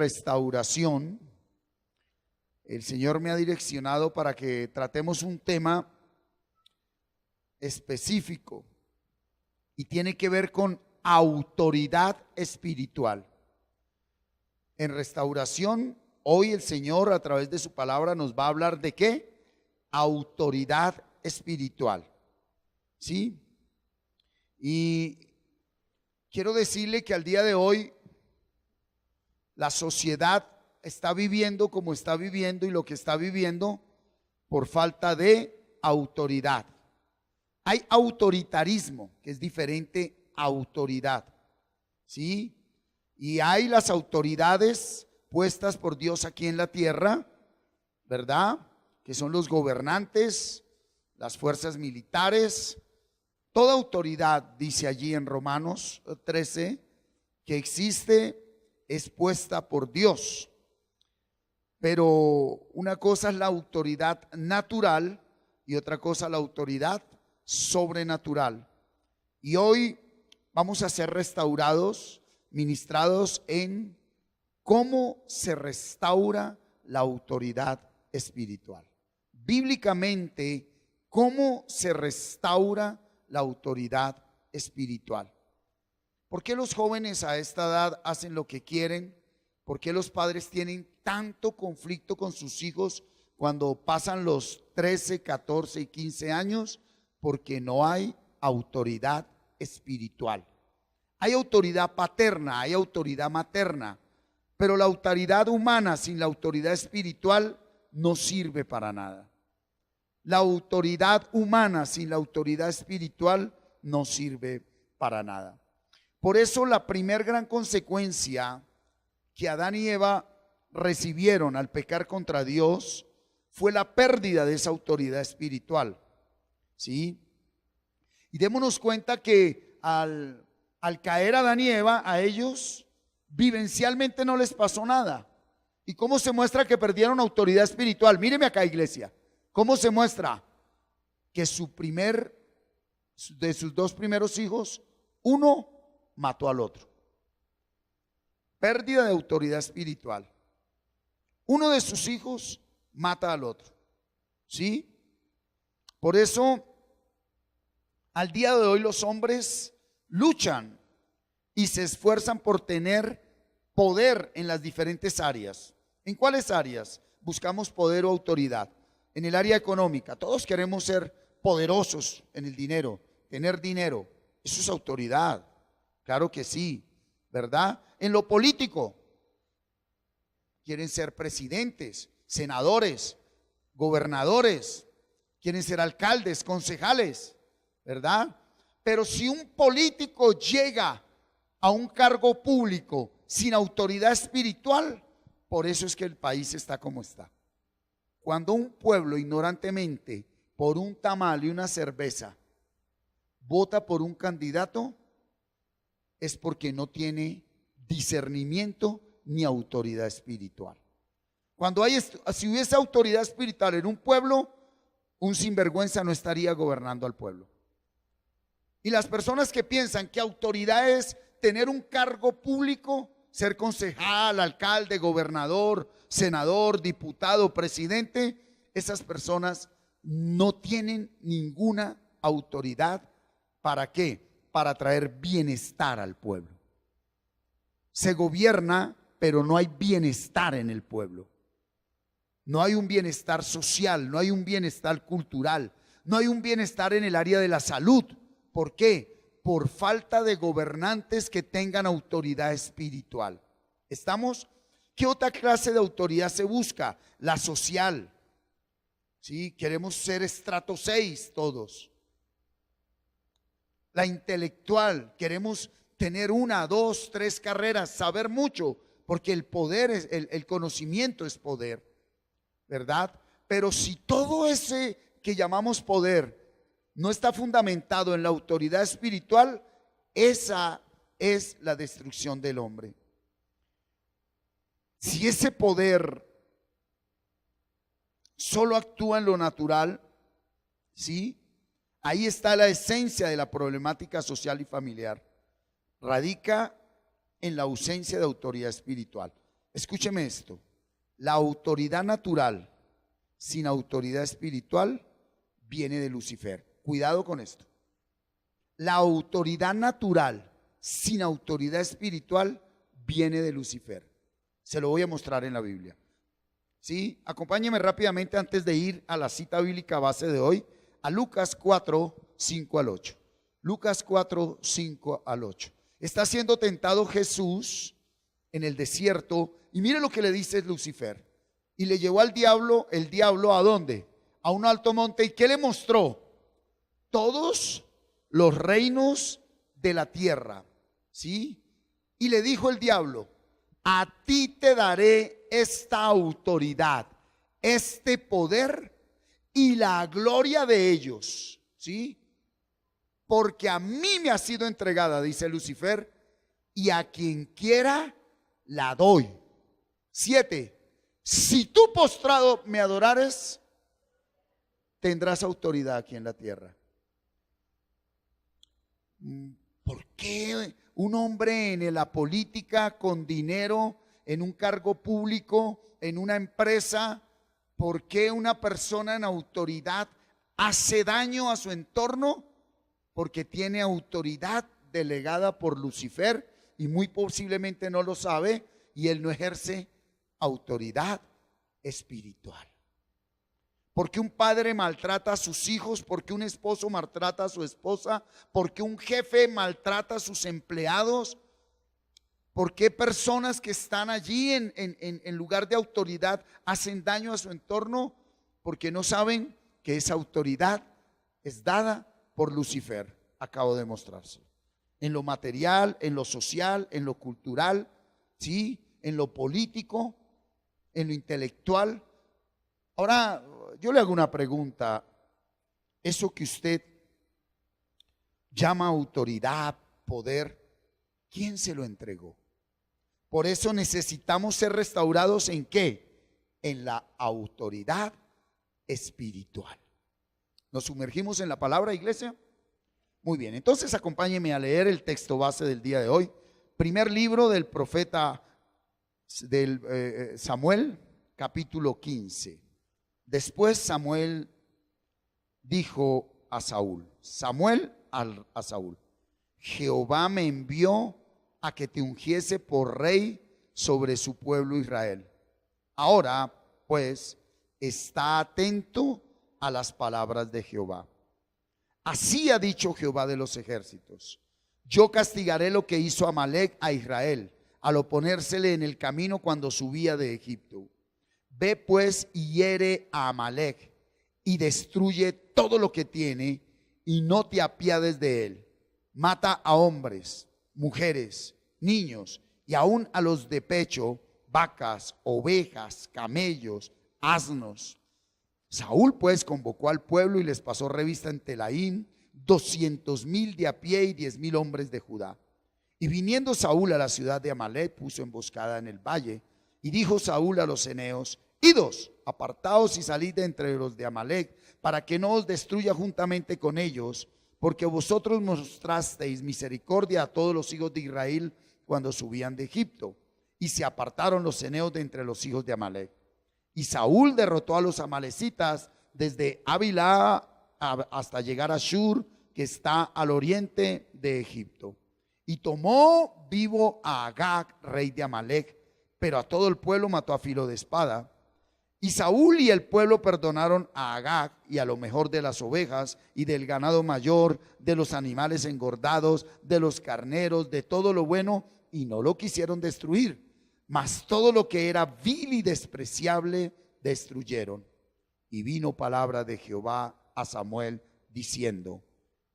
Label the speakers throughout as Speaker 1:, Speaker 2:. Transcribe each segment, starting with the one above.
Speaker 1: restauración, el Señor me ha direccionado para que tratemos un tema específico y tiene que ver con autoridad espiritual. En restauración, hoy el Señor a través de su palabra nos va a hablar de ¿qué? Autoridad espiritual. ¿Sí? Y quiero decirle que al día de hoy la sociedad está viviendo como está viviendo y lo que está viviendo por falta de autoridad. Hay autoritarismo, que es diferente a autoridad, ¿sí? Y hay las autoridades puestas por Dios aquí en la tierra, ¿verdad? Que son los gobernantes, las fuerzas militares. Toda autoridad, dice allí en Romanos 13, que existe, es puesta por Dios. Pero una cosa es la autoridad natural y otra cosa la autoridad sobrenatural. Y hoy vamos a ser restaurados, ministrados en cómo se restaura la autoridad espiritual. Bíblicamente, cómo se restaura la autoridad espiritual. ¿Por qué los jóvenes a esta edad hacen lo que quieren? ¿Por qué los padres tienen tanto conflicto con sus hijos cuando pasan los 13, 14 y 15 años? Porque no hay autoridad espiritual. Hay autoridad paterna, hay autoridad materna, pero la autoridad humana sin la autoridad espiritual no sirve para nada. La autoridad humana sin la autoridad espiritual no sirve para nada. Por eso la primer gran consecuencia que Adán y Eva recibieron al pecar contra Dios fue la pérdida de esa autoridad espiritual. ¿Sí? Y démonos cuenta que al caer Adán y Eva, a ellos vivencialmente no les pasó nada. ¿Y cómo se muestra que perdieron autoridad espiritual? Míreme acá, iglesia. ¿Cómo se muestra? Que de sus dos primeros hijos, uno mató al otro. Pérdida de autoridad espiritual. Uno de sus hijos mata al otro. ¿Sí? Por eso, al día de hoy los hombres luchan y se esfuerzan por tener poder en las diferentes áreas. ¿En cuáles áreas buscamos poder o autoridad? En el área económica, todos queremos ser poderosos en el dinero, tener dinero. Eso es autoridad, claro que sí, ¿verdad? En lo político, quieren ser presidentes, senadores, gobernadores, quieren ser alcaldes, concejales, ¿verdad? Pero si un político llega a un cargo público sin autoridad espiritual, por eso es que el país está como está. Cuando un pueblo ignorantemente por un tamal y una cerveza vota por un candidato, es porque no tiene discernimiento ni autoridad espiritual. Si hubiese autoridad espiritual en un pueblo, un sinvergüenza no estaría gobernando al pueblo. Y las personas que piensan que autoridad es tener un cargo público, ser concejal, alcalde, gobernador, senador, diputado, presidente, esas personas no tienen ninguna autoridad. ¿Para qué? Para traer bienestar al pueblo. Se gobierna, pero no hay bienestar en el pueblo. No hay un bienestar social, no hay un bienestar cultural, no hay un bienestar en el área de la salud. ¿Por qué? Por falta de gobernantes que tengan autoridad espiritual. ¿Estamos? ¿Qué otra clase de autoridad se busca? La social. ¿Sí? Queremos ser estrato 6 todos. La intelectual, queremos tener 1, 2, 3 carreras, saber mucho, porque el poder, el conocimiento es poder, ¿verdad? Pero si todo ese que llamamos poder no está fundamentado en la autoridad espiritual, esa es la destrucción del hombre. Si ese poder solo actúa en lo natural, ¿sí? Ahí está la esencia de la problemática social y familiar. Radica en la ausencia de autoridad espiritual. Escúcheme esto. La autoridad natural sin autoridad espiritual viene de Lucifer. Cuidado con esto. La autoridad natural sin autoridad espiritual viene de Lucifer. Se lo voy a mostrar en la Biblia. ¿Sí? Acompáñeme rápidamente antes de ir a la cita bíblica base de hoy, a Lucas 4, 5 al 8. Lucas 4, 5 al 8. Está siendo tentado Jesús en el desierto y mire lo que le dice Lucifer. Y le llevó al diablo, el diablo ¿a dónde? A un alto monte. ¿Y qué le mostró? Todos los reinos de la tierra. ¿Sí? Y le dijo el diablo, a ti te daré esta autoridad, este poder y la gloria de ellos. ¿Sí? Porque a mí me ha sido entregada, dice Lucifer, y a quien quiera la doy. 7. Si tú postrado me adorares, tendrás autoridad aquí en la tierra. ¿Por qué un hombre en la política, con dinero, en un cargo público, en una empresa, por qué una persona en autoridad hace daño a su entorno? Porque tiene autoridad delegada por Lucifer y muy posiblemente no lo sabe, y él no ejerce autoridad espiritual. Porque un padre maltrata a sus hijos, porque un esposo maltrata a su esposa, porque un jefe maltrata a sus empleados, porque personas que están allí en lugar de autoridad hacen daño a su entorno, porque no saben que esa autoridad es dada por Lucifer. Acabo de mostrarse. En lo material, en lo social, en lo cultural, ¿sí? En lo político, en lo intelectual. Ahora, yo le hago una pregunta. Eso que usted llama autoridad, poder, ¿quién se lo entregó? Por eso necesitamos ser restaurados ¿en qué? En la autoridad espiritual. ¿Nos sumergimos en la palabra, iglesia? Muy bien, entonces acompáñenme a leer el texto base del día de hoy. Primer libro del profeta Samuel, capítulo 15. Después Samuel dijo a Saúl, a Saúl, Jehová me envió a que te ungiese por rey sobre su pueblo Israel. Ahora, pues, está atento a las palabras de Jehová. Así ha dicho Jehová de los ejércitos: yo castigaré lo que hizo Amalec a Israel al oponérsele en el camino cuando subía de Egipto. Ve pues y hiere a Amalec y destruye todo lo que tiene y no te apiades de él. Mata a hombres, mujeres, niños y aún a los de pecho, vacas, ovejas, camellos, asnos. Saúl pues convocó al pueblo y les pasó revista en Telaín 200,000 de a pie y 10,000 hombres de Judá. Y viniendo Saúl a la ciudad de Amalec, puso emboscada en el valle. Y dijo Saúl a los ceneos: idos, apartaos y salid de entre los de Amalec, para que no os destruya juntamente con ellos, porque vosotros mostrasteis misericordia a todos los hijos de Israel cuando subían de Egipto. Y se apartaron los ceneos de entre los hijos de Amalec. Y Saúl derrotó a los amalecitas desde Havilá hasta llegar a Shur, que está al oriente de Egipto. Y tomó vivo a Agag, rey de Amalec, pero a todo el pueblo mató a filo de espada. Y Saúl y el pueblo perdonaron a Agag y a lo mejor de las ovejas y del ganado mayor, de los animales engordados, de los carneros, de todo lo bueno, y no lo quisieron destruir. Mas todo lo que era vil y despreciable destruyeron. Y vino palabra de Jehová a Samuel diciendo: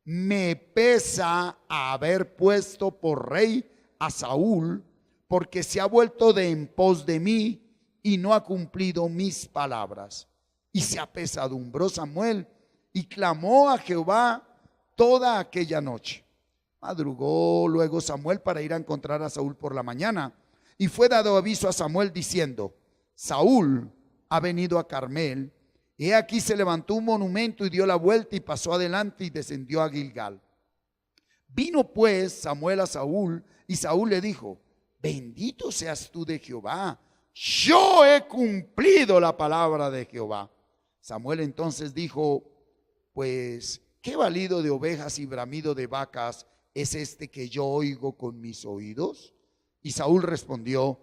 Speaker 1: me pesa haber puesto por rey a Saúl, porque se ha vuelto de en pos de mí y no ha cumplido mis palabras. Y se apesadumbró Samuel y clamó a Jehová toda aquella noche. Madrugó luego Samuel para ir a encontrar a Saúl por la mañana. Y fue dado aviso a Samuel diciendo: Saúl ha venido a Carmel. Y aquí se levantó un monumento y dio la vuelta y pasó adelante y descendió a Gilgal. Vino pues Samuel a Saúl y Saúl le dijo: bendito seas tú de Jehová, yo he cumplido la palabra de Jehová. Samuel entonces dijo, pues, ¿qué balido de ovejas y bramido de vacas es este que yo oigo con mis oídos? Y Saúl respondió,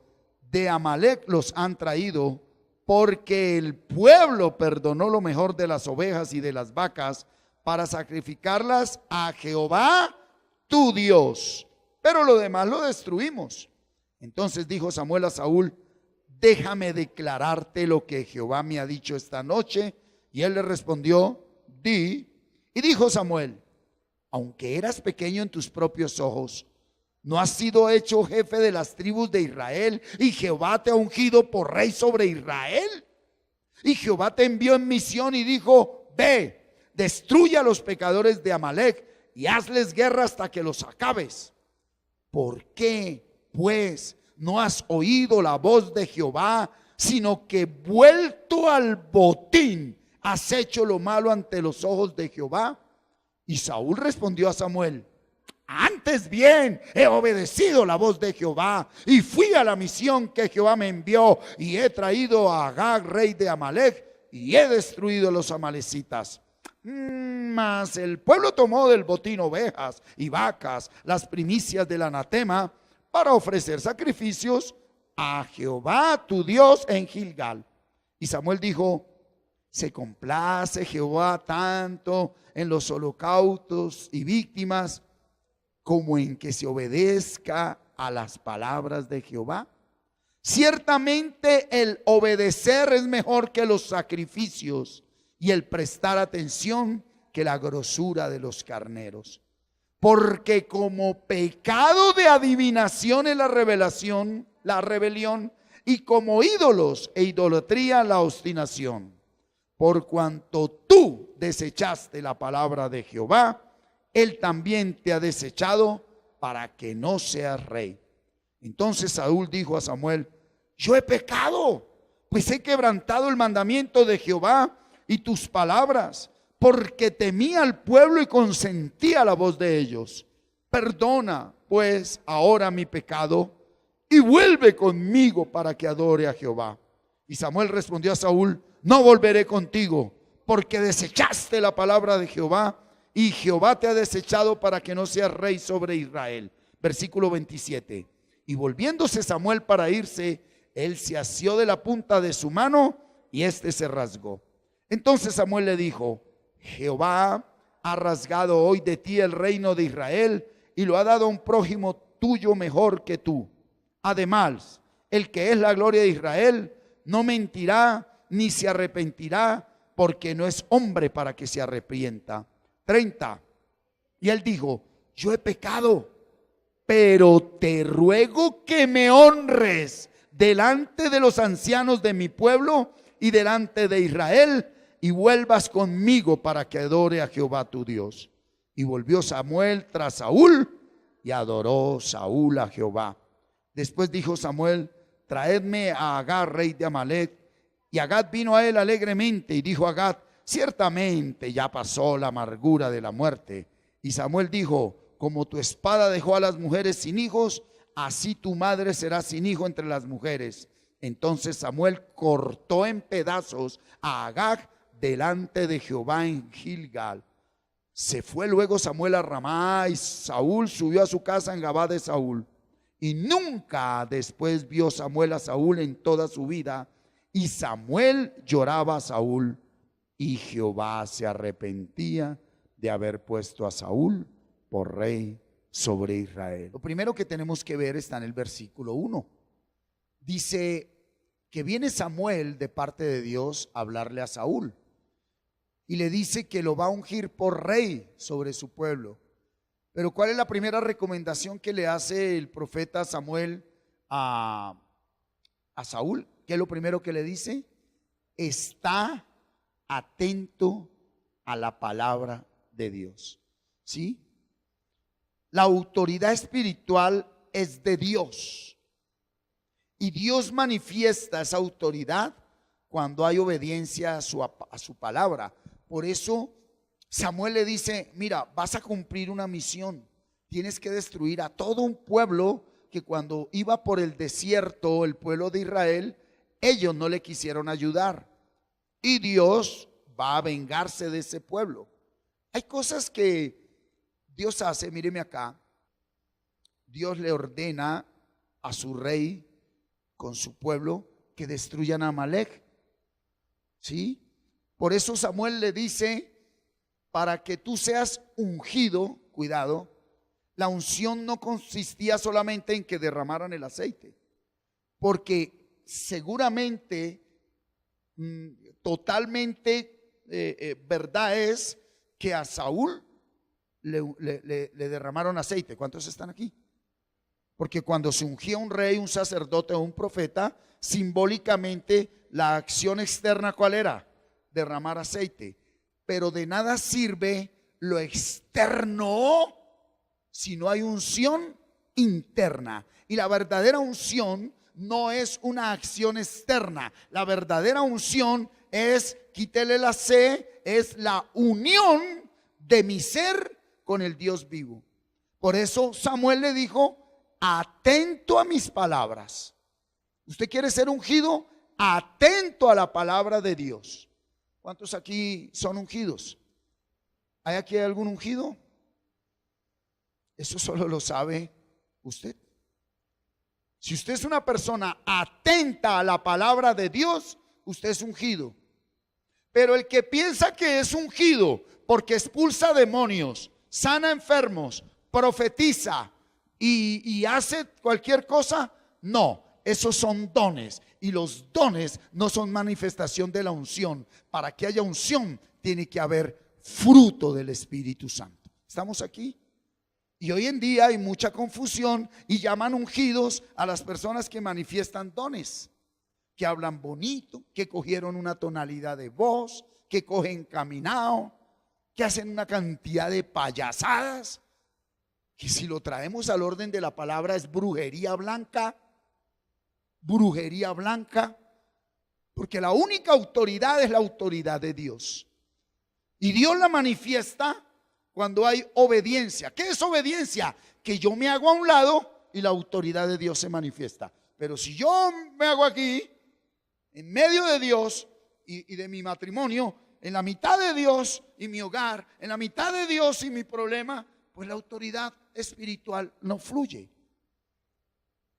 Speaker 1: de Amalec los han traído, porque el pueblo perdonó lo mejor de las ovejas y de las vacas para sacrificarlas a Jehová tu Dios, pero lo demás lo destruimos. Entonces dijo Samuel a Saúl, déjame declararte lo que Jehová me ha dicho esta noche. Y él le respondió, di. Y dijo Samuel, aunque eras pequeño en tus propios ojos, ¿no has sido hecho jefe de las tribus de Israel? Y Jehová te ha ungido por rey sobre Israel. Y Jehová te envió en misión y dijo, ve, destruye a los pecadores de Amalec y hazles guerra hasta que los acabes. ¿Por qué, pues, no has oído la voz de Jehová, sino que vuelto al botín has hecho lo malo ante los ojos de Jehová? Y Saúl respondió a Samuel, antes bien he obedecido la voz de Jehová y fui a la misión que Jehová me envió y he traído a Agag, rey de Amalec, y he destruido a los amalecitas. Mas el pueblo tomó del botín ovejas y vacas, las primicias del anatema, para ofrecer sacrificios a Jehová tu Dios en Gilgal. Y Samuel dijo, se complace Jehová tanto en los holocaustos y víctimas como en que se obedezca a las palabras de Jehová. Ciertamente el obedecer es mejor que los sacrificios y el prestar atención que la grosura de los carneros. Porque como pecado de adivinación es la rebelión, y como ídolos e idolatría la obstinación. Por cuanto tú desechaste la palabra de Jehová, él también te ha desechado para que no seas rey. Entonces Saúl dijo a Samuel, yo he pecado, pues he quebrantado el mandamiento de Jehová y tus palabras, porque temía al pueblo y consentía la voz de ellos. Perdona pues ahora mi pecado y vuelve conmigo para que adore a Jehová. Y Samuel respondió a Saúl, no volveré contigo, porque desechaste la palabra de Jehová y Jehová te ha desechado para que no seas rey sobre Israel. Versículo 27. Y volviéndose Samuel para irse, él se asió de la punta de su mano y éste se rasgó. Entonces Samuel le dijo, Jehová ha rasgado hoy de ti el reino de Israel y lo ha dado a un prójimo tuyo mejor que tú. Además, el que es la gloria de Israel no mentirá ni se arrepentirá, porque no es hombre para que se arrepienta. 30. Y él dijo, yo he pecado, pero te ruego que me honres delante de los ancianos de mi pueblo y delante de Israel, y vuelvas conmigo para que adore a Jehová tu Dios. Y volvió Samuel tras Saúl y adoró Saúl a Jehová. Después dijo Samuel, traedme a Agag, rey de Amalec. Y Agag vino a él alegremente y dijo a Agag, ciertamente ya pasó la amargura de la muerte. Y Samuel dijo, como tu espada dejó a las mujeres sin hijos, así tu madre será sin hijo entre las mujeres. Entonces Samuel cortó en pedazos a Agag delante de Jehová en Gilgal. Se fue luego Samuel a Ramá y Saúl subió a su casa en Gabá de Saúl. Y nunca después vio Samuel a Saúl en toda su vida. Y Samuel lloraba a Saúl y Jehová se arrepentía de haber puesto a Saúl por rey sobre Israel. Lo primero que tenemos que ver está en el versículo 1. Dice que viene Samuel de parte de Dios a hablarle a Saúl y le dice que lo va a ungir por rey sobre su pueblo. Pero ¿cuál es la primera recomendación que le hace el profeta Samuel a Saúl? ¿Qué es lo primero que le dice? Está atento a la palabra de Dios. ¿Sí? La autoridad espiritual es de Dios. Y Dios manifiesta esa autoridad cuando hay obediencia a su palabra. Por eso Samuel le dice, mira, vas a cumplir una misión. Tienes que destruir a todo un pueblo que cuando iba por el desierto, el pueblo de Israel, ellos no le quisieron ayudar y Dios va a vengarse de ese pueblo. Hay cosas que Dios hace, míreme acá. Dios le ordena a su rey con su pueblo que destruyan a Amalek. ¿Sí? Por eso Samuel le dice, para que tú seas ungido, cuidado, la unción no consistía solamente en que derramaran el aceite, porque seguramente, totalmente verdad es que a Saúl le derramaron aceite. ¿Cuántos están aquí? Porque cuando se ungía un rey, un sacerdote o un profeta, simbólicamente la acción externa, ¿cuál era? Derramar aceite. Pero de nada sirve lo externo si no hay unción interna. Y la verdadera unción no es una acción externa. La verdadera unción es, quítele la C, es la unión de mi ser con el Dios vivo. Por eso Samuel le dijo, atento a mis palabras. ¿Usted quiere ser ungido? Atento a la palabra de Dios. ¿Cuántos aquí son ungidos? ¿Hay aquí algún ungido? Eso solo lo sabe usted. Si usted es una persona atenta a la palabra de Dios, usted es ungido. Pero el que piensa que es ungido porque expulsa demonios, sana enfermos, profetiza y hace cualquier cosa, no, esos son dones. Y los dones no son manifestación de la unción. Para que haya unción tiene que haber fruto del Espíritu Santo. ¿Estamos aquí? Y hoy en día hay mucha confusión y llaman ungidos a las personas que manifiestan dones, que hablan bonito, que cogieron una tonalidad de voz, que cogen caminado, que hacen una cantidad de payasadas, que si lo traemos al orden de la palabra es brujería blanca, porque la única autoridad es la autoridad de Dios. Y Dios la manifiesta cuando hay obediencia. ¿Qué es obediencia? Que yo me hago a un lado y la autoridad de Dios se manifiesta. Pero si yo me hago aquí, en medio de Dios y de mi matrimonio, en la mitad de Dios y mi hogar, en la mitad de Dios y mi problema, pues la autoridad espiritual no fluye.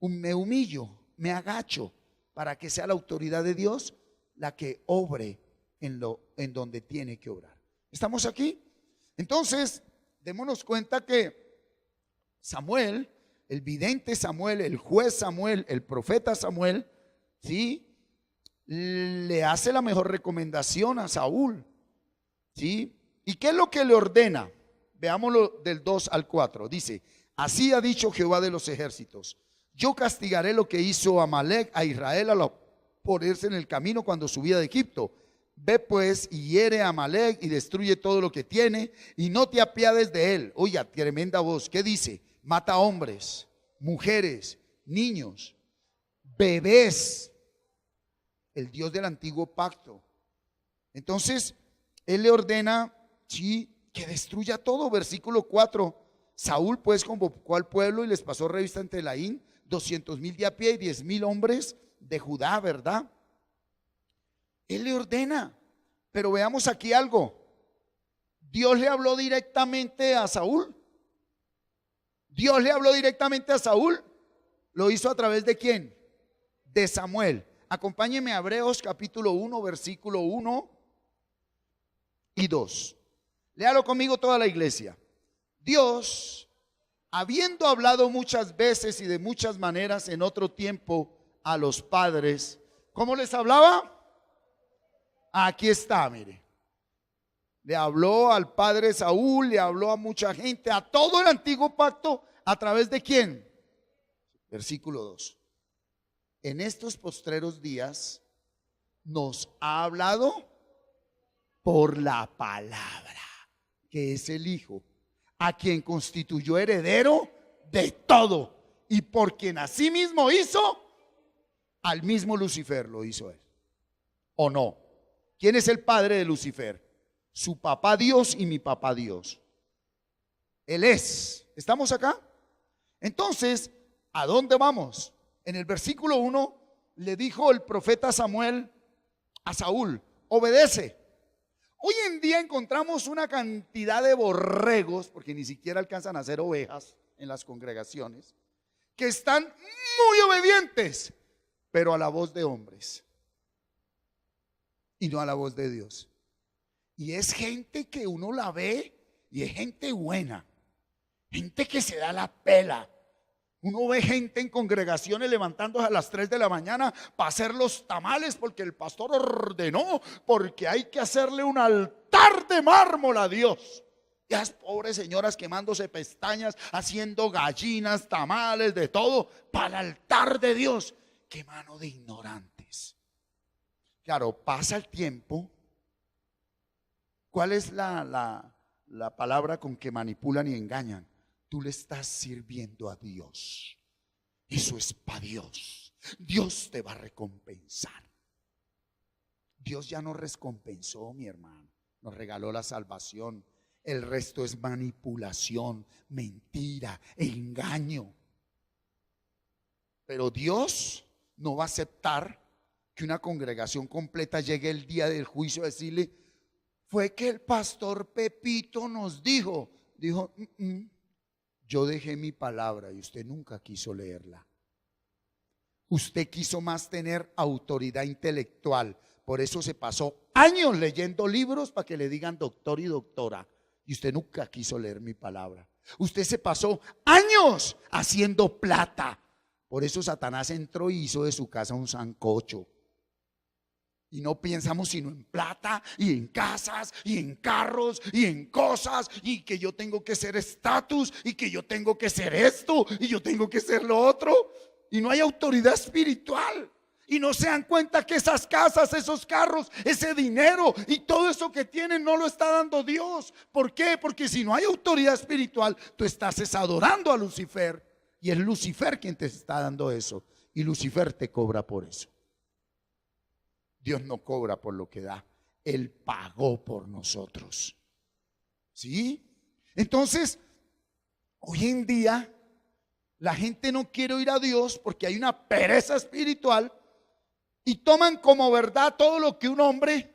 Speaker 1: Me humillo, me agacho para que sea la autoridad de Dios la que obre en donde tiene que obrar. ¿Estamos aquí? Entonces, démonos cuenta que Samuel, el vidente Samuel, el juez Samuel, el profeta Samuel, ¿sí?, le hace la mejor recomendación a Saúl, ¿sí? ¿Y qué es lo que le ordena? Veámoslo del 2 al 4. Dice, así ha dicho Jehová de los ejércitos, yo castigaré lo que hizo Amalek a Israel al ponerse en el camino cuando subía de Egipto. Ve pues y hiere a Amalek y destruye todo lo que tiene y no te apiades de él. Oiga, tremenda voz. ¿Qué dice? Mata hombres, mujeres, niños, bebés. El Dios del antiguo pacto. Entonces, él le ordena, sí, que destruya todo. Versículo 4. Saúl pues convocó al pueblo y les pasó revista ante Elaín, 200,000 de a pie y 10,000 hombres de Judá, ¿verdad? Él le ordena. Pero veamos aquí algo. Dios le habló directamente a Saúl. Dios le habló directamente a Saúl. ¿Lo hizo a través de quién? De Samuel. Acompáñeme a Hebreos capítulo 1, versículo 1 y 2. Léalo conmigo toda la iglesia. Dios, habiendo hablado muchas veces y de muchas maneras en otro tiempo a los padres, ¿cómo les hablaba? Aquí está, mire. Le habló al padre Saúl, le habló a mucha gente, a todo el antiguo pacto, ¿a través de quién? Versículo 2. En estos postreros días nos ha hablado por la palabra, que es el Hijo, a quien constituyó heredero de todo y por quien asimismo hizo al mismo Lucifer. Lo hizo él, ¿o no? ¿Quién es el padre de Lucifer? Su papá Dios y mi papá Dios. Él es. ¿Estamos acá? Entonces, ¿a dónde vamos? En el versículo 1 le dijo el profeta Samuel a Saúl: obedece. Hoy en día encontramos una cantidad de borregos, porque ni siquiera alcanzan a ser ovejas en las congregaciones, que están muy obedientes, pero a la voz de hombres y no a la voz de Dios. Y es gente que uno la ve y es gente buena, gente que se da la pela. Uno ve gente en congregaciones levantándose a las 3 de la mañana para hacer los tamales porque el pastor ordenó, porque hay que hacerle un altar de mármol a Dios. Y las pobres señoras quemándose pestañas, haciendo gallinas, tamales, de todo, para el altar de Dios. ¡Qué mano de ignorantes! Claro, pasa el tiempo. ¿Cuál es la palabra con que manipulan y engañan? Tú le estás sirviendo a Dios. Eso es para Dios. Dios te va a recompensar. Dios ya nos recompensó, mi hermano. Nos regaló la salvación. El resto es manipulación, mentira, engaño. Pero Dios no va a aceptar que una congregación completa llegue el día del juicio a decirle: fue que el pastor Pepito nos dijo, yo dejé mi palabra y usted nunca quiso leerla. Usted quiso más tener autoridad intelectual, por eso se pasó años leyendo libros para que le digan doctor y doctora, y usted nunca quiso leer mi palabra. Usted se pasó años haciendo plata, por eso Satanás entró y hizo de su casa un sancocho. Y no pensamos sino en plata y en casas y en carros y en cosas, y que yo tengo que ser estatus y que yo tengo que ser esto y yo tengo que ser lo otro. Y no hay autoridad espiritual. Y no se dan cuenta que esas casas, esos carros, ese dinero y todo eso que tienen no lo está dando Dios. ¿Por qué? Porque si no hay autoridad espiritual, tú estás adorando a Lucifer, y es Lucifer quien te está dando eso, y Lucifer te cobra por eso. Dios no cobra por lo que da, Él pagó por nosotros. ¿Sí? Entonces, hoy en día la gente no quiere oír a Dios porque hay una pereza espiritual, y toman como verdad todo lo que un hombre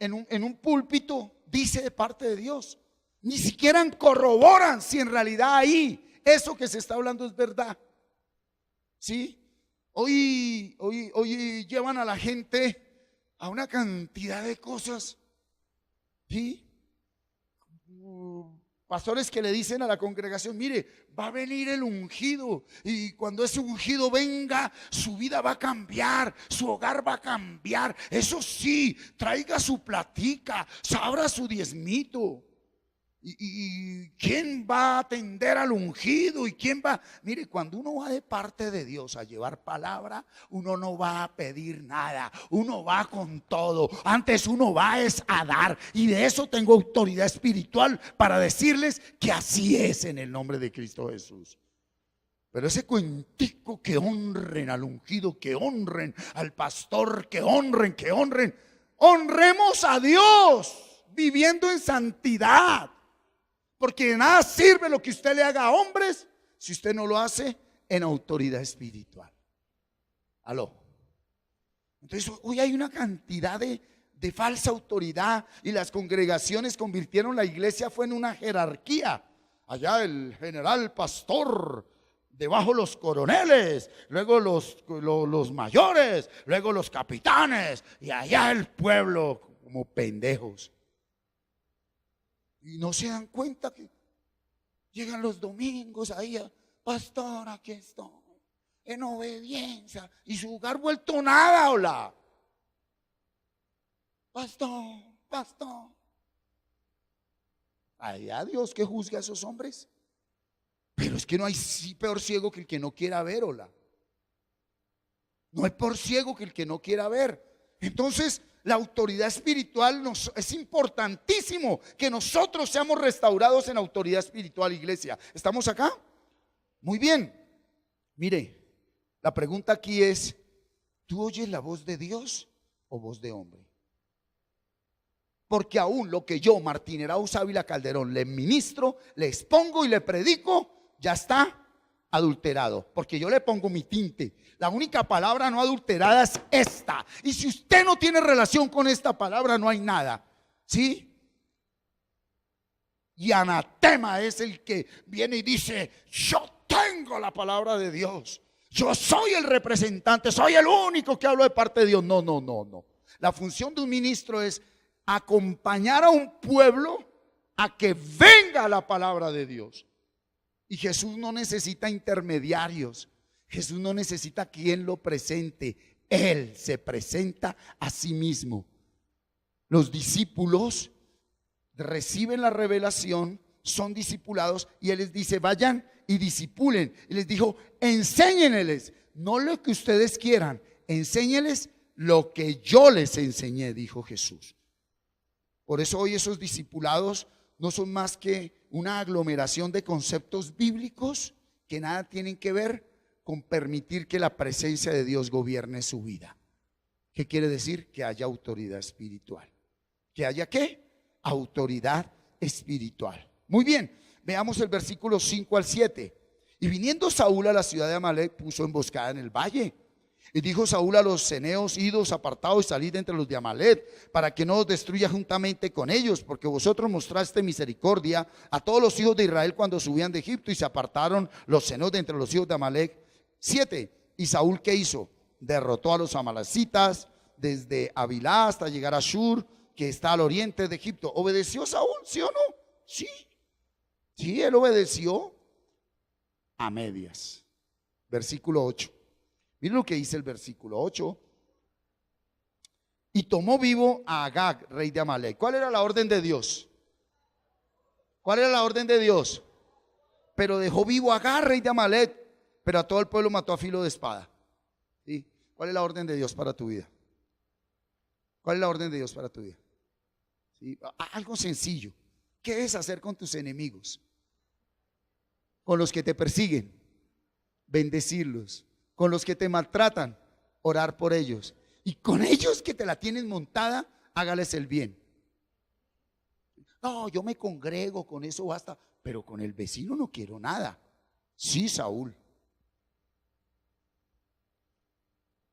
Speaker 1: en un púlpito dice de parte de Dios. Ni siquiera corroboran si en realidad ahí eso que se está hablando es verdad. ¿Sí? Hoy llevan a la gente a una cantidad de cosas, ¿sí? Pastores que le dicen a la congregación: mire, va a venir el ungido, y cuando ese ungido venga, su vida va a cambiar, su hogar va a cambiar. Eso sí, traiga su platica, abra su diezmito. ¿Y quién va a atender al ungido? ¿Y quién va? Mire, cuando uno va de parte de Dios a llevar palabra, uno no va a pedir nada, uno va con todo. Antes uno va a dar, y de eso tengo autoridad espiritual para decirles que así es en el nombre de Cristo Jesús. Pero ese cuentico, que honren al ungido, que honren al pastor, que honren, honremos a Dios viviendo en santidad. Porque de nada sirve lo que usted le haga a hombres si usted no lo hace en autoridad espiritual. Aló. Entonces hoy hay una cantidad de falsa autoridad, y las congregaciones convirtieron la iglesia, fue en una jerarquía. Allá el general pastor, debajo los coroneles, luego los mayores, luego los capitanes, y allá el pueblo como pendejos. Y no se dan cuenta que llegan los domingos ahí: pastor, aquí estoy, en obediencia, y su hogar vuelto nada. Hola, pastor. Allá Dios que juzgue a esos hombres. Pero es que no hay peor ciego que el que no quiera ver. Hola, no hay peor ciego que el que no quiera ver. Entonces, la autoridad espiritual es importantísimo que nosotros seamos restaurados en autoridad espiritual, iglesia. ¿Estamos acá? Muy bien. Mire, la pregunta aquí es: ¿tú oyes la voz de Dios o voz de hombre? Porque aún lo que yo, Martín Erauz Ávila Calderón, le ministro, le expongo y le predico, ya está adulterado, porque yo le pongo mi tinte. La única palabra no adulterada es esta. Y si usted no tiene relación con esta palabra, no hay nada. ¿Sí? Y anatema es el que viene y dice: yo tengo la palabra de Dios, yo soy el representante, soy el único que hablo de parte de Dios. No, no, no, no. La función de un ministro es acompañar a un pueblo a que venga la palabra de Dios. Y Jesús no necesita intermediarios. Jesús no necesita quien lo presente. Él se presenta a sí mismo. Los discípulos reciben la revelación, son discipulados, y Él les dice: vayan y discipulen. Y les dijo: enséñenles, no lo que ustedes quieran, enséñenles lo que yo les enseñé, dijo Jesús. Por eso hoy esos discipulados no son más que una aglomeración de conceptos bíblicos que nada tienen que ver con permitir que la presencia de Dios gobierne su vida. ¿Qué quiere decir? Que haya autoridad espiritual. ¿Que haya qué? Autoridad espiritual. Muy bien, veamos el versículo 5 al 7. Y viniendo Saúl a la ciudad de Amalec, puso emboscada en el valle. Y dijo Saúl a los ceneos: idos, apartados y salid entre los de Amalec, para que no os destruya juntamente con ellos, porque vosotros mostraste misericordia a todos los hijos de Israel cuando subían de Egipto, y se apartaron los ceneos de entre los hijos de Amalec. 7. Y Saúl, ¿qué hizo? Derrotó a los amalecitas desde Avilá hasta llegar a Shur, que está al oriente de Egipto. ¿Obedeció Saúl? ¿Sí o no? Sí. Sí, él obedeció a medias. Versículo 8. Miren lo que dice el versículo 8. Y tomó vivo a Agag, rey de Amalec. ¿Cuál era la orden de Dios? ¿Cuál era la orden de Dios? Pero dejó vivo a Agag, rey de Amalec, pero a todo el pueblo mató a filo de espada. ¿Sí? ¿Cuál es la orden de Dios para tu vida? ¿Cuál es la orden de Dios para tu vida? ¿Sí? Algo sencillo. ¿Qué debes hacer con tus enemigos? Con los que te persiguen, bendecirlos. Con los que te maltratan, orar por ellos. Y con ellos que te la tienen montada, hágales el bien. No, yo me congrego, con eso basta. Pero con el vecino no quiero nada. Sí, Saúl.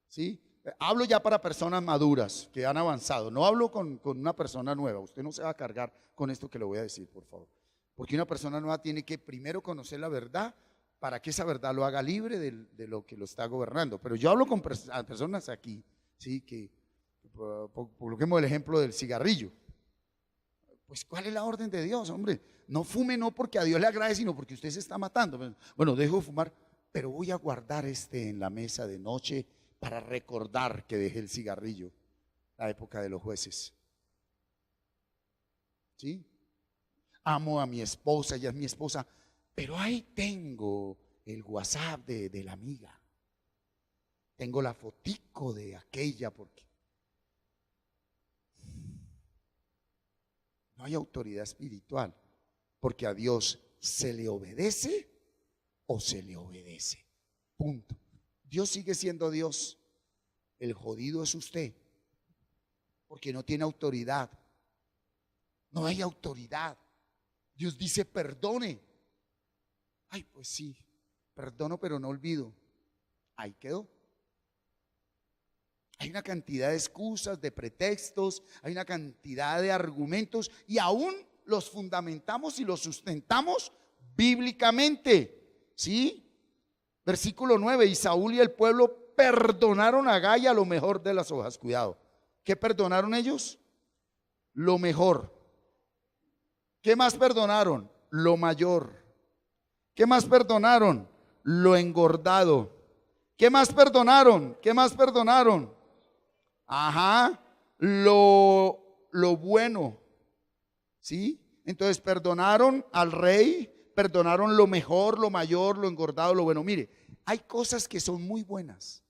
Speaker 1: ¿Sí? Hablo ya para personas maduras que han avanzado. No hablo con una persona nueva. Usted no se va a cargar con esto que le voy a decir, por favor. Porque una persona nueva tiene que primero conocer la verdad, para que esa verdad lo haga libre de lo que lo está gobernando. Pero yo hablo con personas aquí, ¿sí? Que coloquemos el ejemplo del cigarrillo. Pues ¿cuál es la orden de Dios, hombre? No fume, no porque a Dios le agrade, sino porque usted se está matando. Bueno, dejo de fumar, pero voy a guardar en la mesa de noche para recordar que dejé el cigarrillo, la época de los jueces. ¿Sí? Amo a mi esposa, ella es mi esposa, pero ahí tengo el WhatsApp de la amiga. Tengo la fotico de aquella, porque no hay autoridad espiritual. Porque a Dios se le obedece o se le obedece. Punto. Dios sigue siendo Dios. El jodido es usted, porque no tiene autoridad. No hay autoridad. Dios dice: perdone. Ay, pues sí, perdono pero no olvido. Ahí quedó. Hay una cantidad de excusas, de pretextos, hay una cantidad de argumentos, y aún los fundamentamos y los sustentamos bíblicamente. ¿Sí? Versículo 9. Y Saúl y el pueblo perdonaron a Agag lo mejor de las ovejas. Cuidado. ¿Qué perdonaron ellos? Lo mejor. ¿Qué más perdonaron? Lo mayor. ¿Qué más perdonaron? Lo engordado. ¿Qué más perdonaron? ¿Qué más perdonaron? Ajá, lo bueno. ¿Sí? Entonces perdonaron al rey, perdonaron lo mejor, lo mayor, lo engordado, lo bueno. Mire, hay cosas que son muy buenas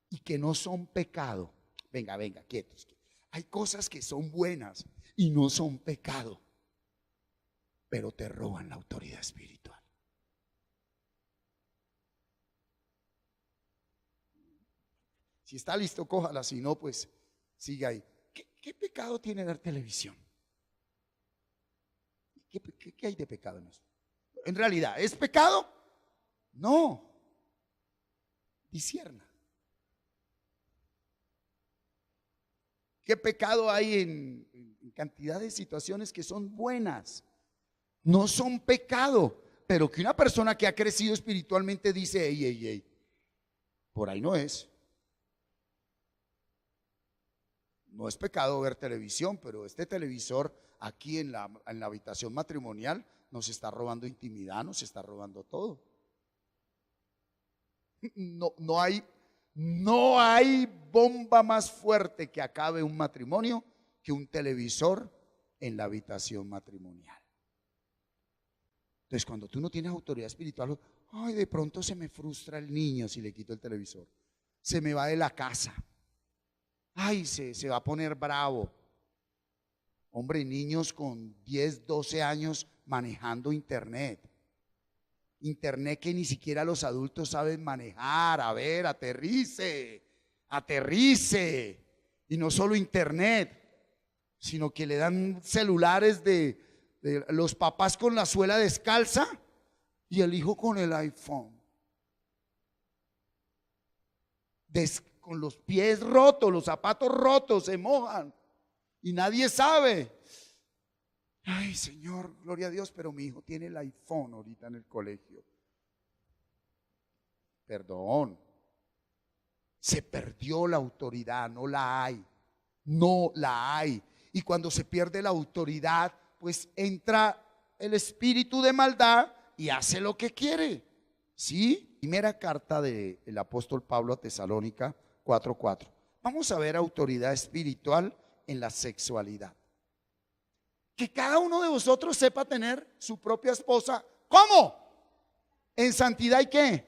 Speaker 1: y que no son pecado. Venga, quietos. Hay cosas que son buenas y no son pecado, pero te roban la autoridad espiritual. Si está listo, cójala. Si no, pues siga ahí. ¿Qué pecado tiene ver televisión? ¿Qué hay de pecado en eso? En realidad, ¿es pecado? No, discierna. ¿Qué pecado hay en cantidad de situaciones que son buenas? No son pecado, pero que una persona que ha crecido espiritualmente dice, ey, ey, ey, por ahí no es. No es pecado ver televisión, pero este televisor aquí en la habitación matrimonial nos está robando intimidad, nos está robando todo. No hay bomba más fuerte que acabe un matrimonio que un televisor en la habitación matrimonial. Entonces, cuando tú no tienes autoridad espiritual, ay, de pronto se me frustra el niño si le quito el televisor. Se me va de la casa. Ay, se va a poner bravo. Hombre, niños con 10, 12 años manejando internet. Internet que ni siquiera los adultos saben manejar. A ver, aterrice. Y no solo internet, sino que le dan celulares de los papás con la suela descalza y el hijo con el iPhone. Con los pies rotos, los zapatos rotos, se mojan y nadie sabe. Ay, Señor, gloria a Dios, pero mi hijo tiene el iPhone ahorita en el colegio. Perdón. Se perdió la autoridad, no la hay. No la hay. Y cuando se pierde la autoridad, pues entra el espíritu de maldad y hace lo que quiere. ¿Sí? Primera carta del apóstol Pablo a Tesalónica 4:4. Vamos a ver autoridad espiritual en la sexualidad. Que cada uno de vosotros sepa tener su propia esposa. ¿Cómo? En santidad. ¿Y qué?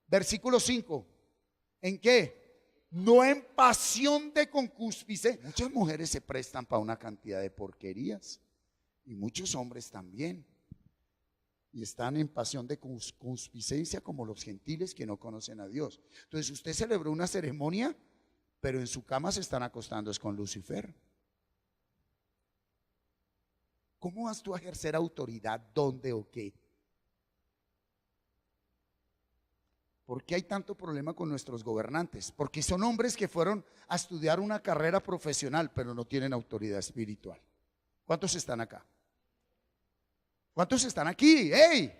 Speaker 1: Versículo 5. ¿En qué? No en pasión de concupiscencia. Muchas mujeres se prestan para una cantidad de porquerías y muchos hombres también. Y están en pasión de concupiscencia como los gentiles que no conocen a Dios. Entonces usted celebró una ceremonia, pero en su cama se están acostando es con Lucifer. ¿Cómo vas tú a ejercer autoridad? ¿Dónde o qué? ¿Por qué hay tanto problema con nuestros gobernantes? Porque son hombres que fueron a estudiar una carrera profesional, pero no tienen autoridad espiritual. ¿Cuántos están acá? ¿Cuántos están aquí? ¡Ey!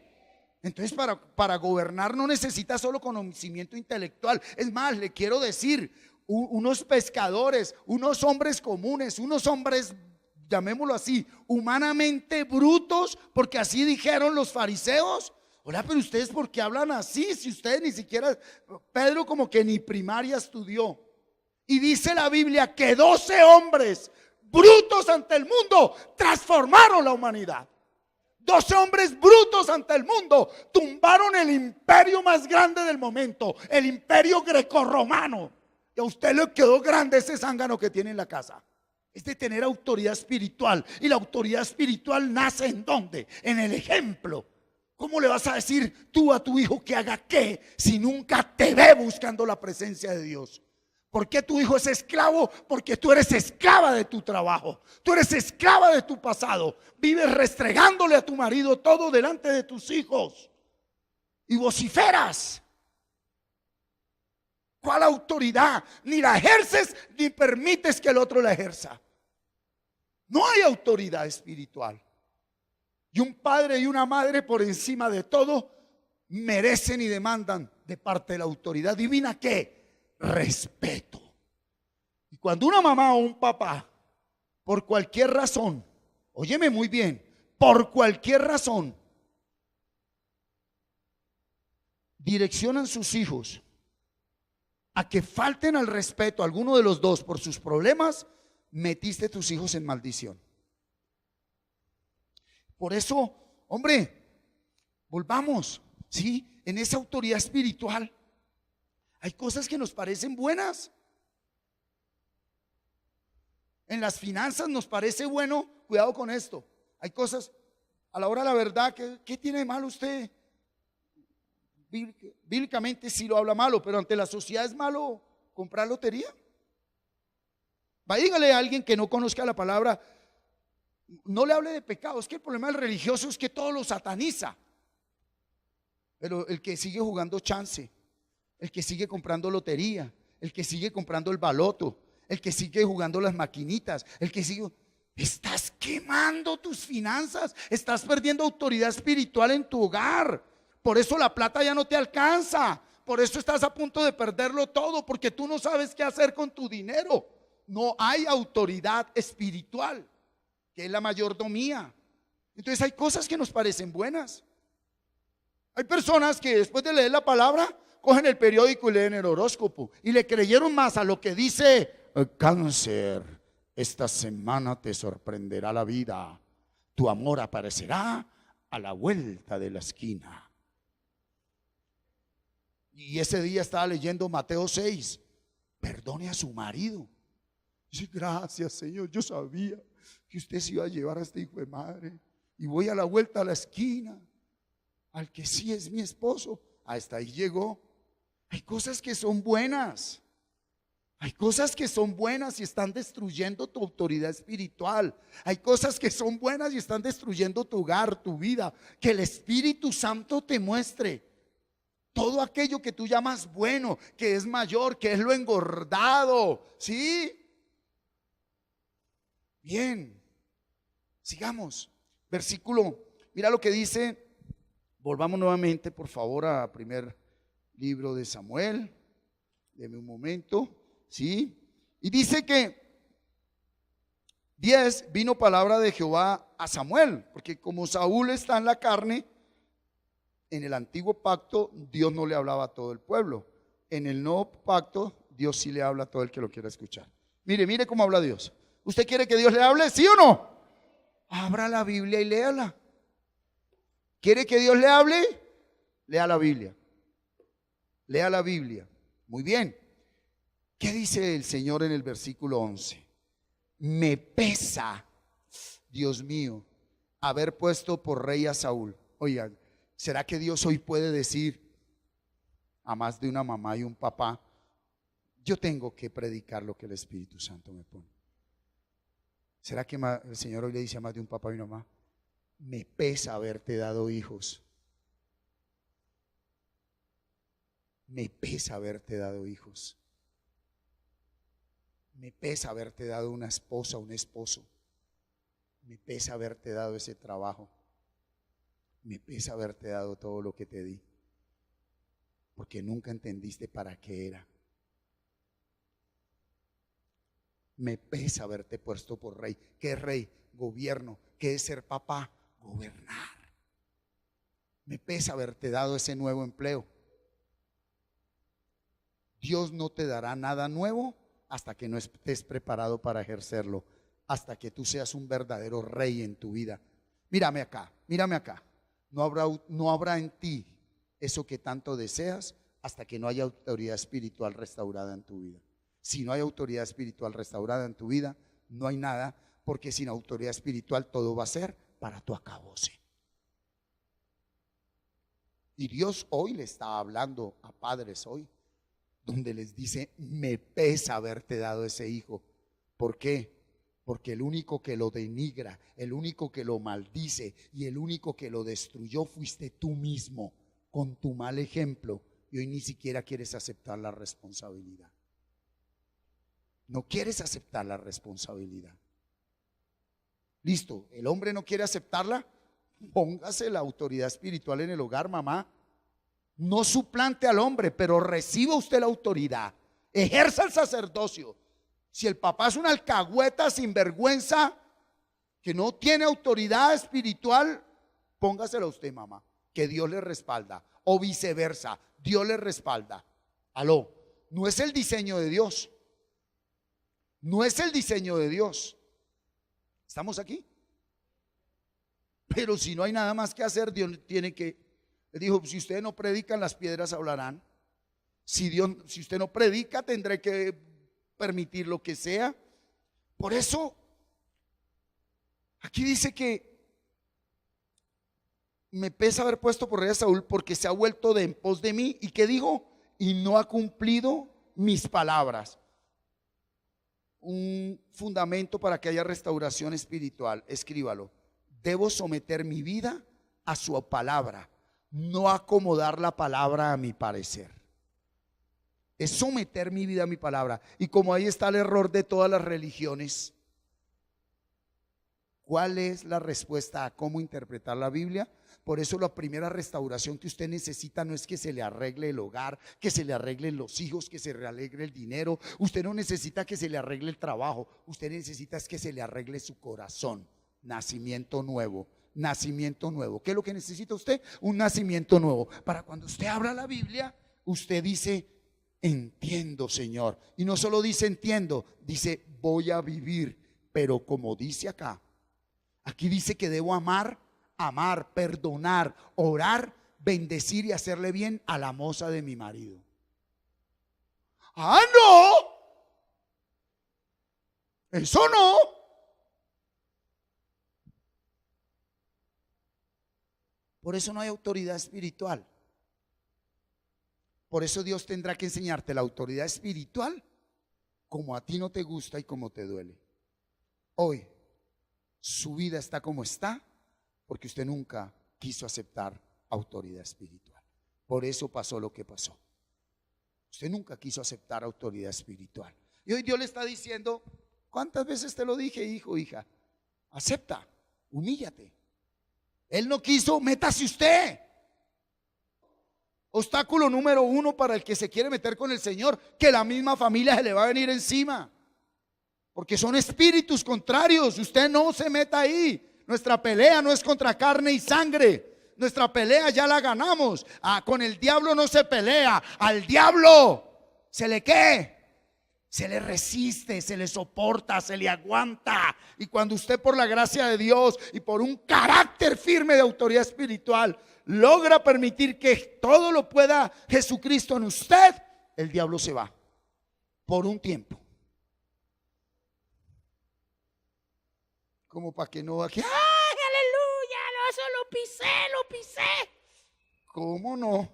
Speaker 1: Entonces para gobernar no necesita solo conocimiento intelectual. Es más, le quiero decir, unos pescadores, unos hombres comunes, unos hombres, llamémoslo así, humanamente brutos, porque así dijeron los fariseos. Hola, pero ustedes ¿por qué hablan así? Si ustedes ni siquiera, Pedro como que ni primaria estudió. Y dice la Biblia que 12 hombres brutos ante el mundo transformaron la humanidad. 12 hombres brutos ante el mundo tumbaron el imperio más grande del momento, el imperio grecorromano. Y a usted le quedó grande ese zángano que tiene en la casa. Es de tener autoridad espiritual. Y la autoridad espiritual nace ¿en dónde? En el ejemplo. ¿Cómo le vas a decir tú a tu hijo que haga qué si nunca te ve buscando la presencia de Dios? ¿Por qué tu hijo es esclavo? Porque tú eres esclava de tu trabajo. Tú eres esclava de tu pasado. Vives restregándole a tu marido todo delante de tus hijos. Y vociferas. ¿Cuál autoridad? Ni la ejerces ni permites que el otro la ejerza. No hay autoridad espiritual. Y un padre y una madre por encima de todo merecen y demandan de parte de la autoridad divina ¿qué? Respeto. Y cuando una mamá o un papá, por cualquier razón, óyeme muy bien, por cualquier razón, direccionan sus hijos a que falten al respeto a alguno de los dos por sus problemas, metiste tus hijos en maldición. Por eso, hombre, volvamos, ¿sí? En esa autoridad espiritual hay cosas que nos parecen buenas. En las finanzas nos parece bueno, cuidado con esto. Hay cosas, a la hora de la verdad, ¿qué tiene de malo usted? Bíblicamente sí lo habla malo, pero ante la sociedad es malo comprar lotería. Va, dígale a alguien que no conozca la palabra, no le hable de pecado. Es que el problema del religioso es que todo lo sataniza. Pero el que sigue jugando chance, el que sigue comprando lotería, el que sigue comprando el baloto, el que sigue jugando las maquinitas, el que sigue... Estás quemando tus finanzas, estás perdiendo autoridad espiritual en tu hogar. Por eso la plata ya no te alcanza. Por eso estás a punto de perderlo todo, porque tú no sabes qué hacer con tu dinero. No hay autoridad espiritual, que es la mayordomía. Entonces hay cosas que nos parecen buenas. Hay personas que después de leer la palabra cogen el periódico y leen el horóscopo y le creyeron más a lo que dice Cáncer. Esta semana te sorprenderá la vida. Tu amor aparecerá a la vuelta de la esquina. Y ese día estaba leyendo Mateo 6. Perdone a su marido. Dice, gracias, Señor, yo sabía que usted se iba a llevar a este hijo de madre. Y voy a la vuelta a la esquina. Al que sí es mi esposo. Hasta ahí llegó. Hay cosas que son buenas. Hay cosas que son buenas y están destruyendo tu autoridad espiritual. Hay cosas que son buenas y están destruyendo tu hogar, tu vida. Que el Espíritu Santo te muestre todo aquello que tú llamas bueno, que es mayor, que es lo engordado. ¿Sí? Bien. Sigamos. Versículo, mira lo que dice. Volvamos nuevamente, por favor, a primer libro de Samuel. Deme un momento. ¿Sí? Y dice que 10 vino palabra de Jehová a Samuel, porque como Saúl está en la carne, en el antiguo pacto Dios no le hablaba a todo el pueblo. En el nuevo pacto Dios sí le habla a todo el que lo quiera escuchar. Mire cómo habla Dios. ¿Usted quiere que Dios le hable? ¿Sí o no? Abra la Biblia y léala. ¿Quiere que Dios le hable? Lea la Biblia. Lea la Biblia. Muy bien. ¿Qué dice el Señor en el versículo 11? Me pesa, Dios mío, haber puesto por rey a Saúl. Oigan, ¿será que Dios hoy puede decir a más de una mamá y un papá, yo tengo que predicar lo que el Espíritu Santo me pone? ¿Será que el Señor hoy le dice a más de un papá y una mamá, me pesa haberte dado hijos? Me pesa haberte dado hijos. Me pesa haberte dado una esposa, un esposo. Me pesa haberte dado ese trabajo. Me pesa haberte dado todo lo que te di. Porque nunca entendiste para qué era. Me pesa haberte puesto por rey. ¿Qué es rey? Gobierno. ¿Qué es ser papá? Gobernar. Me pesa haberte dado ese nuevo empleo. Dios no te dará nada nuevo hasta que no estés preparado para ejercerlo, hasta que tú seas un verdadero rey en tu vida. Mírame acá, mírame acá. No habrá en ti eso que tanto deseas hasta que no haya autoridad espiritual restaurada en tu vida. Si no hay autoridad espiritual restaurada en tu vida, no hay nada, porque sin autoridad espiritual todo va a ser para tu acabose. Y Dios hoy le está hablando a padres hoy, donde les dice, me pesa haberte dado ese hijo. ¿Por qué? Porque el único que lo denigra, el único que lo maldice y el único que lo destruyó fuiste tú mismo, con tu mal ejemplo. Y hoy ni siquiera quieres aceptar la responsabilidad. No quieres aceptar la responsabilidad. Listo, el hombre no quiere aceptarla. Póngase la autoridad espiritual en el hogar, mamá. No suplante al hombre, pero reciba usted la autoridad. Ejerza el sacerdocio. Si el papá es una alcahueta sin vergüenza, que no tiene autoridad espiritual, póngasela usted, mamá, que Dios le respalda. O viceversa, Dios le respalda. Aló, no es el diseño de Dios. No es el diseño de Dios. ¿Estamos aquí? Pero si no hay nada más que hacer, Dios tiene que... Dijo, si ustedes no predican, las piedras hablarán. Si usted no predica, tendré que permitir lo que sea. Por eso, aquí dice que me pesa haber puesto por rey a Saúl, porque se ha vuelto de en pos de mí. ¿Y qué dijo? Y no ha cumplido mis palabras. Un fundamento para que haya restauración espiritual, escríbalo. Debo someter mi vida a su palabra. no acomodar la palabra a mi parecer. Es someter mi vida a mi palabra. Y como ahí está el error de todas las religiones, ¿cuál es la respuesta a cómo interpretar la Biblia? Por eso la primera restauración que usted necesita no es que se le arregle el hogar, que se le arreglen los hijos, que se le arregle el dinero. Usted no necesita que se le arregle el trabajo. Usted necesita es que se le arregle su corazón. Nacimiento nuevo. Nacimiento nuevo. ¿Qué es lo que necesita usted? Un nacimiento nuevo. Para cuando usted abra la Biblia, usted dice: entiendo, Señor. Y no solo dice entiendo, dice voy a vivir. Pero como dice acá, aquí dice que debo amar, perdonar, orar, bendecir y hacerle bien a la moza de mi marido. ¡Ah, no! Eso no. Por eso no hay autoridad espiritual. Por eso Dios tendrá que enseñarte la autoridad espiritual como a ti no te gusta y como te duele. Hoy su vida está como está porque usted nunca quiso aceptar autoridad espiritual. Por eso pasó lo que pasó. Usted nunca quiso aceptar autoridad espiritual. Y hoy Dios le está diciendo: ¿cuántas veces te lo dije, hijo, hija? Acepta, humíllate. Él no quiso, métase usted. Obstáculo número 1 para el que se quiere meter con el Señor: que la misma familia se le va a venir encima, porque son espíritus contrarios. Usted no se meta ahí. Nuestra pelea no es contra carne y sangre. Nuestra pelea ya la ganamos. Con el diablo no se pelea. Al diablo se le ¿qué? Se le resiste, se le soporta, se le aguanta. Y cuando usted, por la gracia de Dios y por un carácter firme de autoridad espiritual, logra permitir que todo lo pueda Jesucristo en usted, el diablo se va por un tiempo. Como para que no aquí, ¡ay, aleluya! No, eso lo pisé. ¿Cómo no?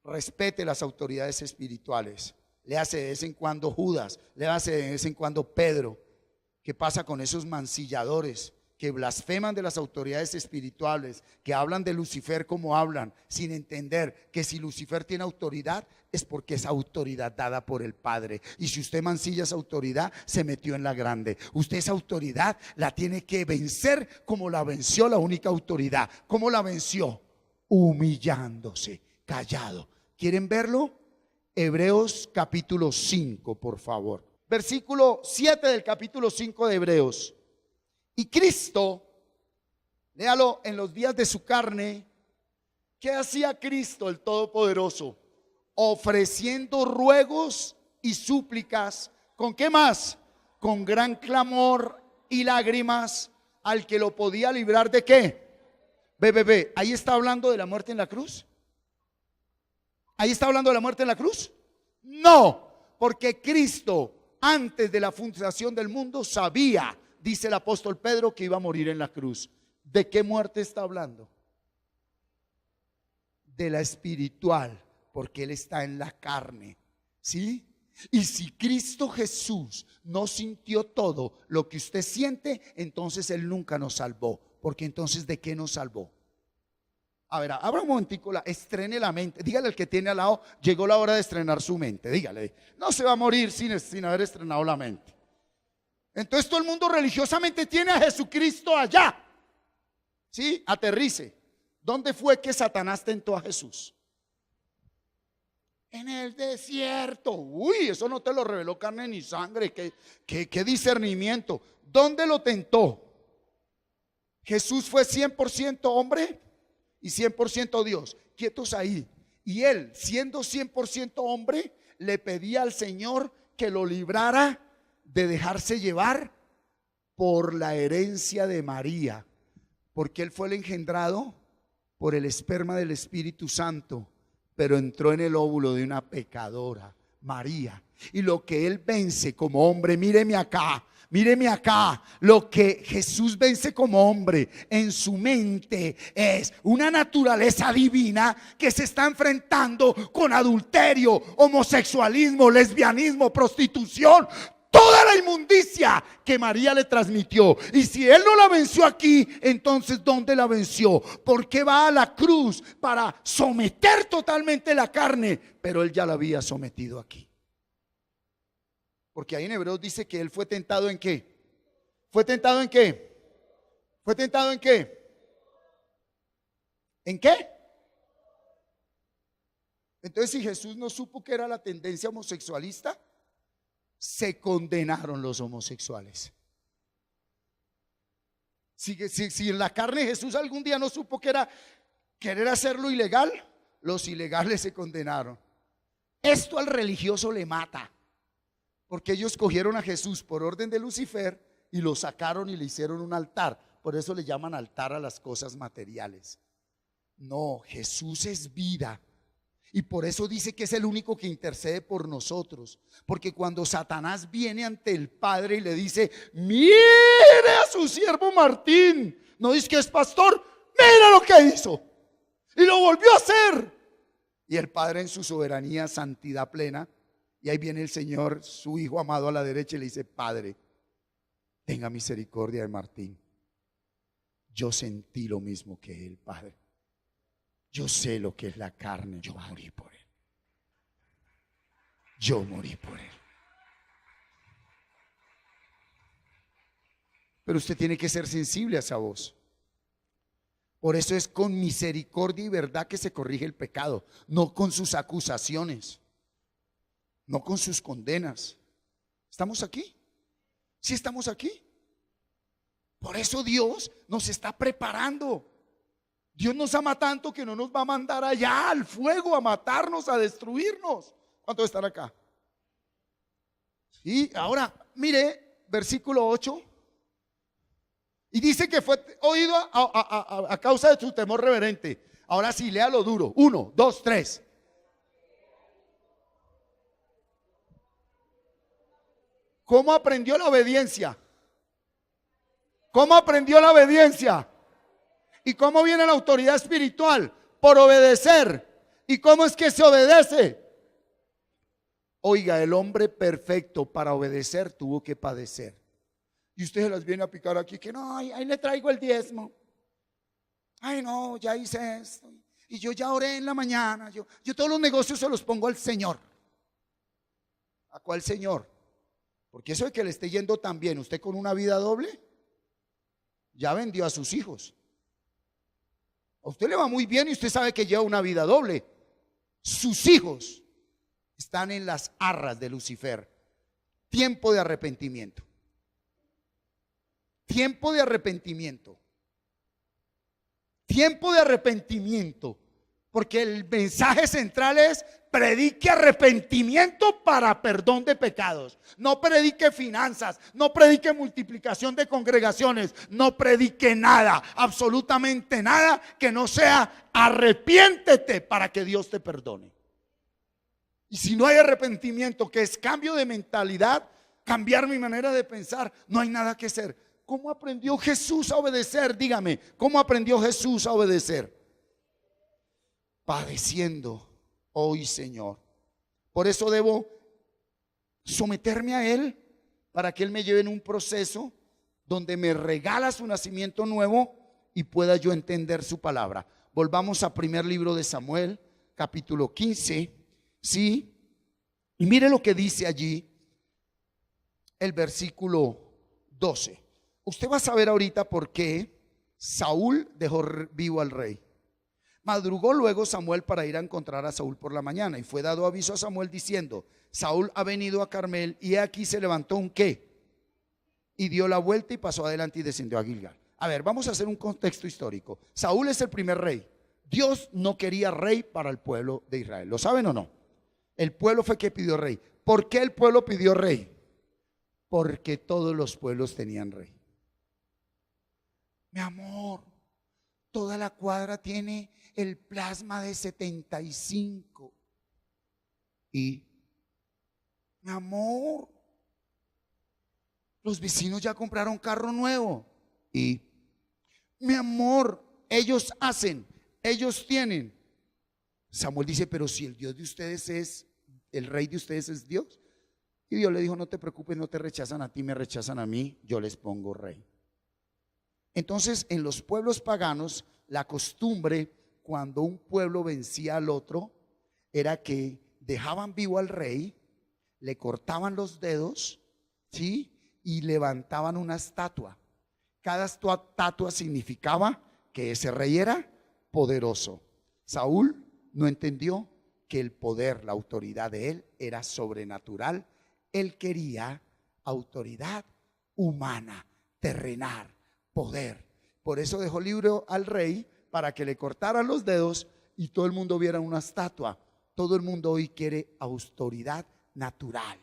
Speaker 1: Respete las autoridades espirituales. Le hace de vez en cuando Judas, le hace de vez en cuando Pedro. ¿Qué pasa con esos mancilladores que blasfeman de las autoridades espirituales, que hablan de Lucifer como hablan, sin entender que si Lucifer tiene autoridad es porque es autoridad dada por el Padre? Y si usted mancilla esa autoridad, se metió en la grande. Usted esa autoridad la tiene que vencer como la venció la única autoridad. ¿Cómo la venció? Humillándose, callado. ¿Quieren verlo? Hebreos capítulo 5, por favor. Versículo 7 del capítulo 5 de Hebreos. Y Cristo, léalo, en los días de su carne, ¿qué hacía Cristo el Todopoderoso? Ofreciendo ruegos y súplicas. ¿Con qué más? Con gran clamor y lágrimas al que lo podía librar ¿de qué? Ahí está hablando de la muerte en la cruz. ¿Ahí está hablando de la muerte en la cruz? No, porque Cristo antes de la fundación del mundo sabía, dice el apóstol Pedro, que iba a morir en la cruz. ¿De qué muerte está hablando? De la espiritual, porque Él está en la carne, ¿sí? Y si Cristo Jesús no sintió todo lo que usted siente, entonces Él nunca nos salvó. Porque entonces ¿de qué nos salvó? A ver, abra un momentico, estrene la mente. Dígale al que tiene al lado: llegó la hora de estrenar su mente. Dígale, no se va a morir sin haber estrenado la mente. Entonces todo el mundo religiosamente tiene a Jesucristo allá. ¿Sí? Aterrice. ¿Dónde fue que Satanás tentó a Jesús? En el desierto. Uy, eso no te lo reveló carne ni sangre. ¿Qué discernimiento? ¿Dónde lo tentó? Jesús fue 100% hombre y 100% Dios. Quietos ahí. Y él, siendo 100% hombre, le pedía al Señor que lo librara de dejarse llevar por la herencia de María, porque él fue el engendrado por el esperma del Espíritu Santo, pero entró en el óvulo de una pecadora, María. Y lo que él vence como hombre, míreme acá, lo que Jesús vence como hombre en su mente es una naturaleza divina que se está enfrentando con adulterio, homosexualismo, lesbianismo, prostitución, toda la inmundicia que María le transmitió. Y si él no la venció aquí, entonces ¿dónde la venció? ¿Por qué va a la cruz? Para someter totalmente la carne, pero él ya la había sometido aquí. Porque ahí en Hebreos dice que él fue tentado ¿en qué? ¿Fue tentado en qué? ¿Fue tentado en qué? ¿En qué? Entonces, si Jesús no supo que era la tendencia homosexualista, se condenaron los homosexuales. Si en la carne Jesús algún día no supo que era querer hacerlo ilegal, los ilegales se condenaron. Esto al religioso le mata, porque ellos cogieron a Jesús por orden de Lucifer y lo sacaron y le hicieron un altar. Por eso le llaman altar a las cosas materiales. No, Jesús es vida. Y por eso dice que es el único que intercede por nosotros. Porque cuando Satanás viene ante el Padre y le dice: mire a su siervo Martín, no dice que es pastor, mira lo que hizo. Y lo volvió a hacer. Y el Padre en su soberanía, santidad plena. Y ahí viene el Señor, su Hijo amado, a la derecha y le dice: Padre, tenga misericordia de Martín. Yo sentí lo mismo que él, Padre. Yo sé lo que es la carne. Yo morí por él. Yo morí por él. Pero usted tiene que ser sensible a esa voz. Por eso es con misericordia y verdad que se corrige el pecado, no con sus acusaciones, no con sus condenas. ¿Estamos aquí? Sí, estamos aquí. Por eso Dios nos está preparando. Dios nos ama tanto que no nos va a mandar allá al fuego a matarnos, a destruirnos. ¿Cuántos están acá? Y ahora, mire, versículo 8. Y dice que fue oído a causa de su temor reverente. Ahora sí, léalo duro. 1, 2, 3. ¿Cómo aprendió la obediencia? ¿Cómo aprendió la obediencia? ¿Y cómo viene la autoridad espiritual? Por obedecer. ¿Y cómo es que se obedece? Oiga, el hombre perfecto para obedecer tuvo que padecer. Y ustedes las vienen a picar aquí, que no, ahí le traigo el diezmo. Ay no, ya hice esto. Y yo ya oré en la mañana. Yo todos los negocios se los pongo al Señor. ¿A cuál Señor? Porque eso de que le esté yendo tan bien, usted con una vida doble, ya vendió a sus hijos. A usted le va muy bien y usted sabe que lleva una vida doble. Sus hijos están en las arras de Lucifer. Tiempo de arrepentimiento. Tiempo de arrepentimiento. Tiempo de arrepentimiento. Porque el mensaje central es: predique arrepentimiento para perdón de pecados. No predique finanzas, no predique multiplicación de congregaciones, no predique nada, absolutamente nada que no sea arrepiéntete para que Dios te perdone. Y si no hay arrepentimiento, que es cambio de mentalidad, cambiar mi manera de pensar, no hay nada que hacer. ¿Cómo aprendió Jesús a obedecer? Dígame, ¿cómo aprendió Jesús a obedecer? Padeciendo. Hoy, Señor, por eso debo someterme a Él, para que Él me lleve en un proceso donde me regala su nacimiento nuevo y pueda yo entender su palabra. Volvamos a primer libro de Samuel, capítulo 15, ¿sí? Y mire lo que dice allí el versículo 12. Usted va a saber ahorita por qué Saúl dejó vivo al rey. Madrugó luego Samuel para ir a encontrar a Saúl por la mañana, y fue dado aviso a Samuel diciendo: Saúl ha venido a Carmel, y aquí se levantó un ¿qué? Y dio la vuelta y pasó adelante y descendió a Gilgal. A ver, vamos a hacer un contexto histórico. Saúl es el primer rey. Dios no quería rey para el pueblo de Israel. ¿Lo saben o no? El pueblo fue que pidió rey. ¿Por qué el pueblo pidió rey? Porque todos los pueblos tenían rey. Mi amor, toda la cuadra tiene el plasma de 75. Y, mi amor, los vecinos ya compraron carro nuevo. Y, mi amor, ellos hacen, ellos tienen. Samuel dice: pero si el Dios de ustedes es, el rey de ustedes es Dios, Y Dios le dijo, no te preocupes, no te rechazan a ti, me rechazan a mí, yo les pongo rey. Entonces, en los pueblos paganos, la costumbre cuando un pueblo vencía al otro era que dejaban vivo al rey, le cortaban los dedos, ¿sí? Y levantaban una estatua. Cada estatua significaba que ese rey era poderoso. Saúl no entendió que el poder, la autoridad de él era sobrenatural. Él quería autoridad humana, terrenal, poder. Por eso dejó libre al rey para que le cortaran los dedos y todo el mundo viera una estatua. Todo el mundo hoy quiere autoridad natural.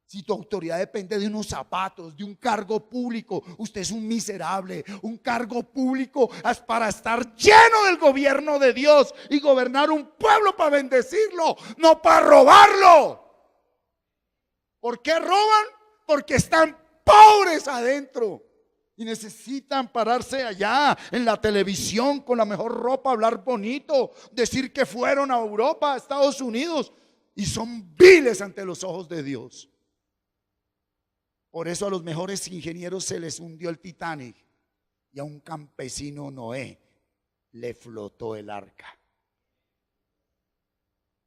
Speaker 1: Si tu autoridad depende de unos zapatos, de un cargo público, usted es un miserable. Un cargo público es para estar lleno del gobierno de Dios y gobernar un pueblo para bendecirlo, no para robarlo. ¿Por qué roban? Porque están pobres adentro y necesitan pararse allá en la televisión con la mejor ropa, hablar bonito, decir que fueron a Europa, a Estados Unidos, y son viles ante los ojos de Dios. Por eso a los mejores ingenieros se les hundió el Titanic y a un campesino Noé le flotó el arca.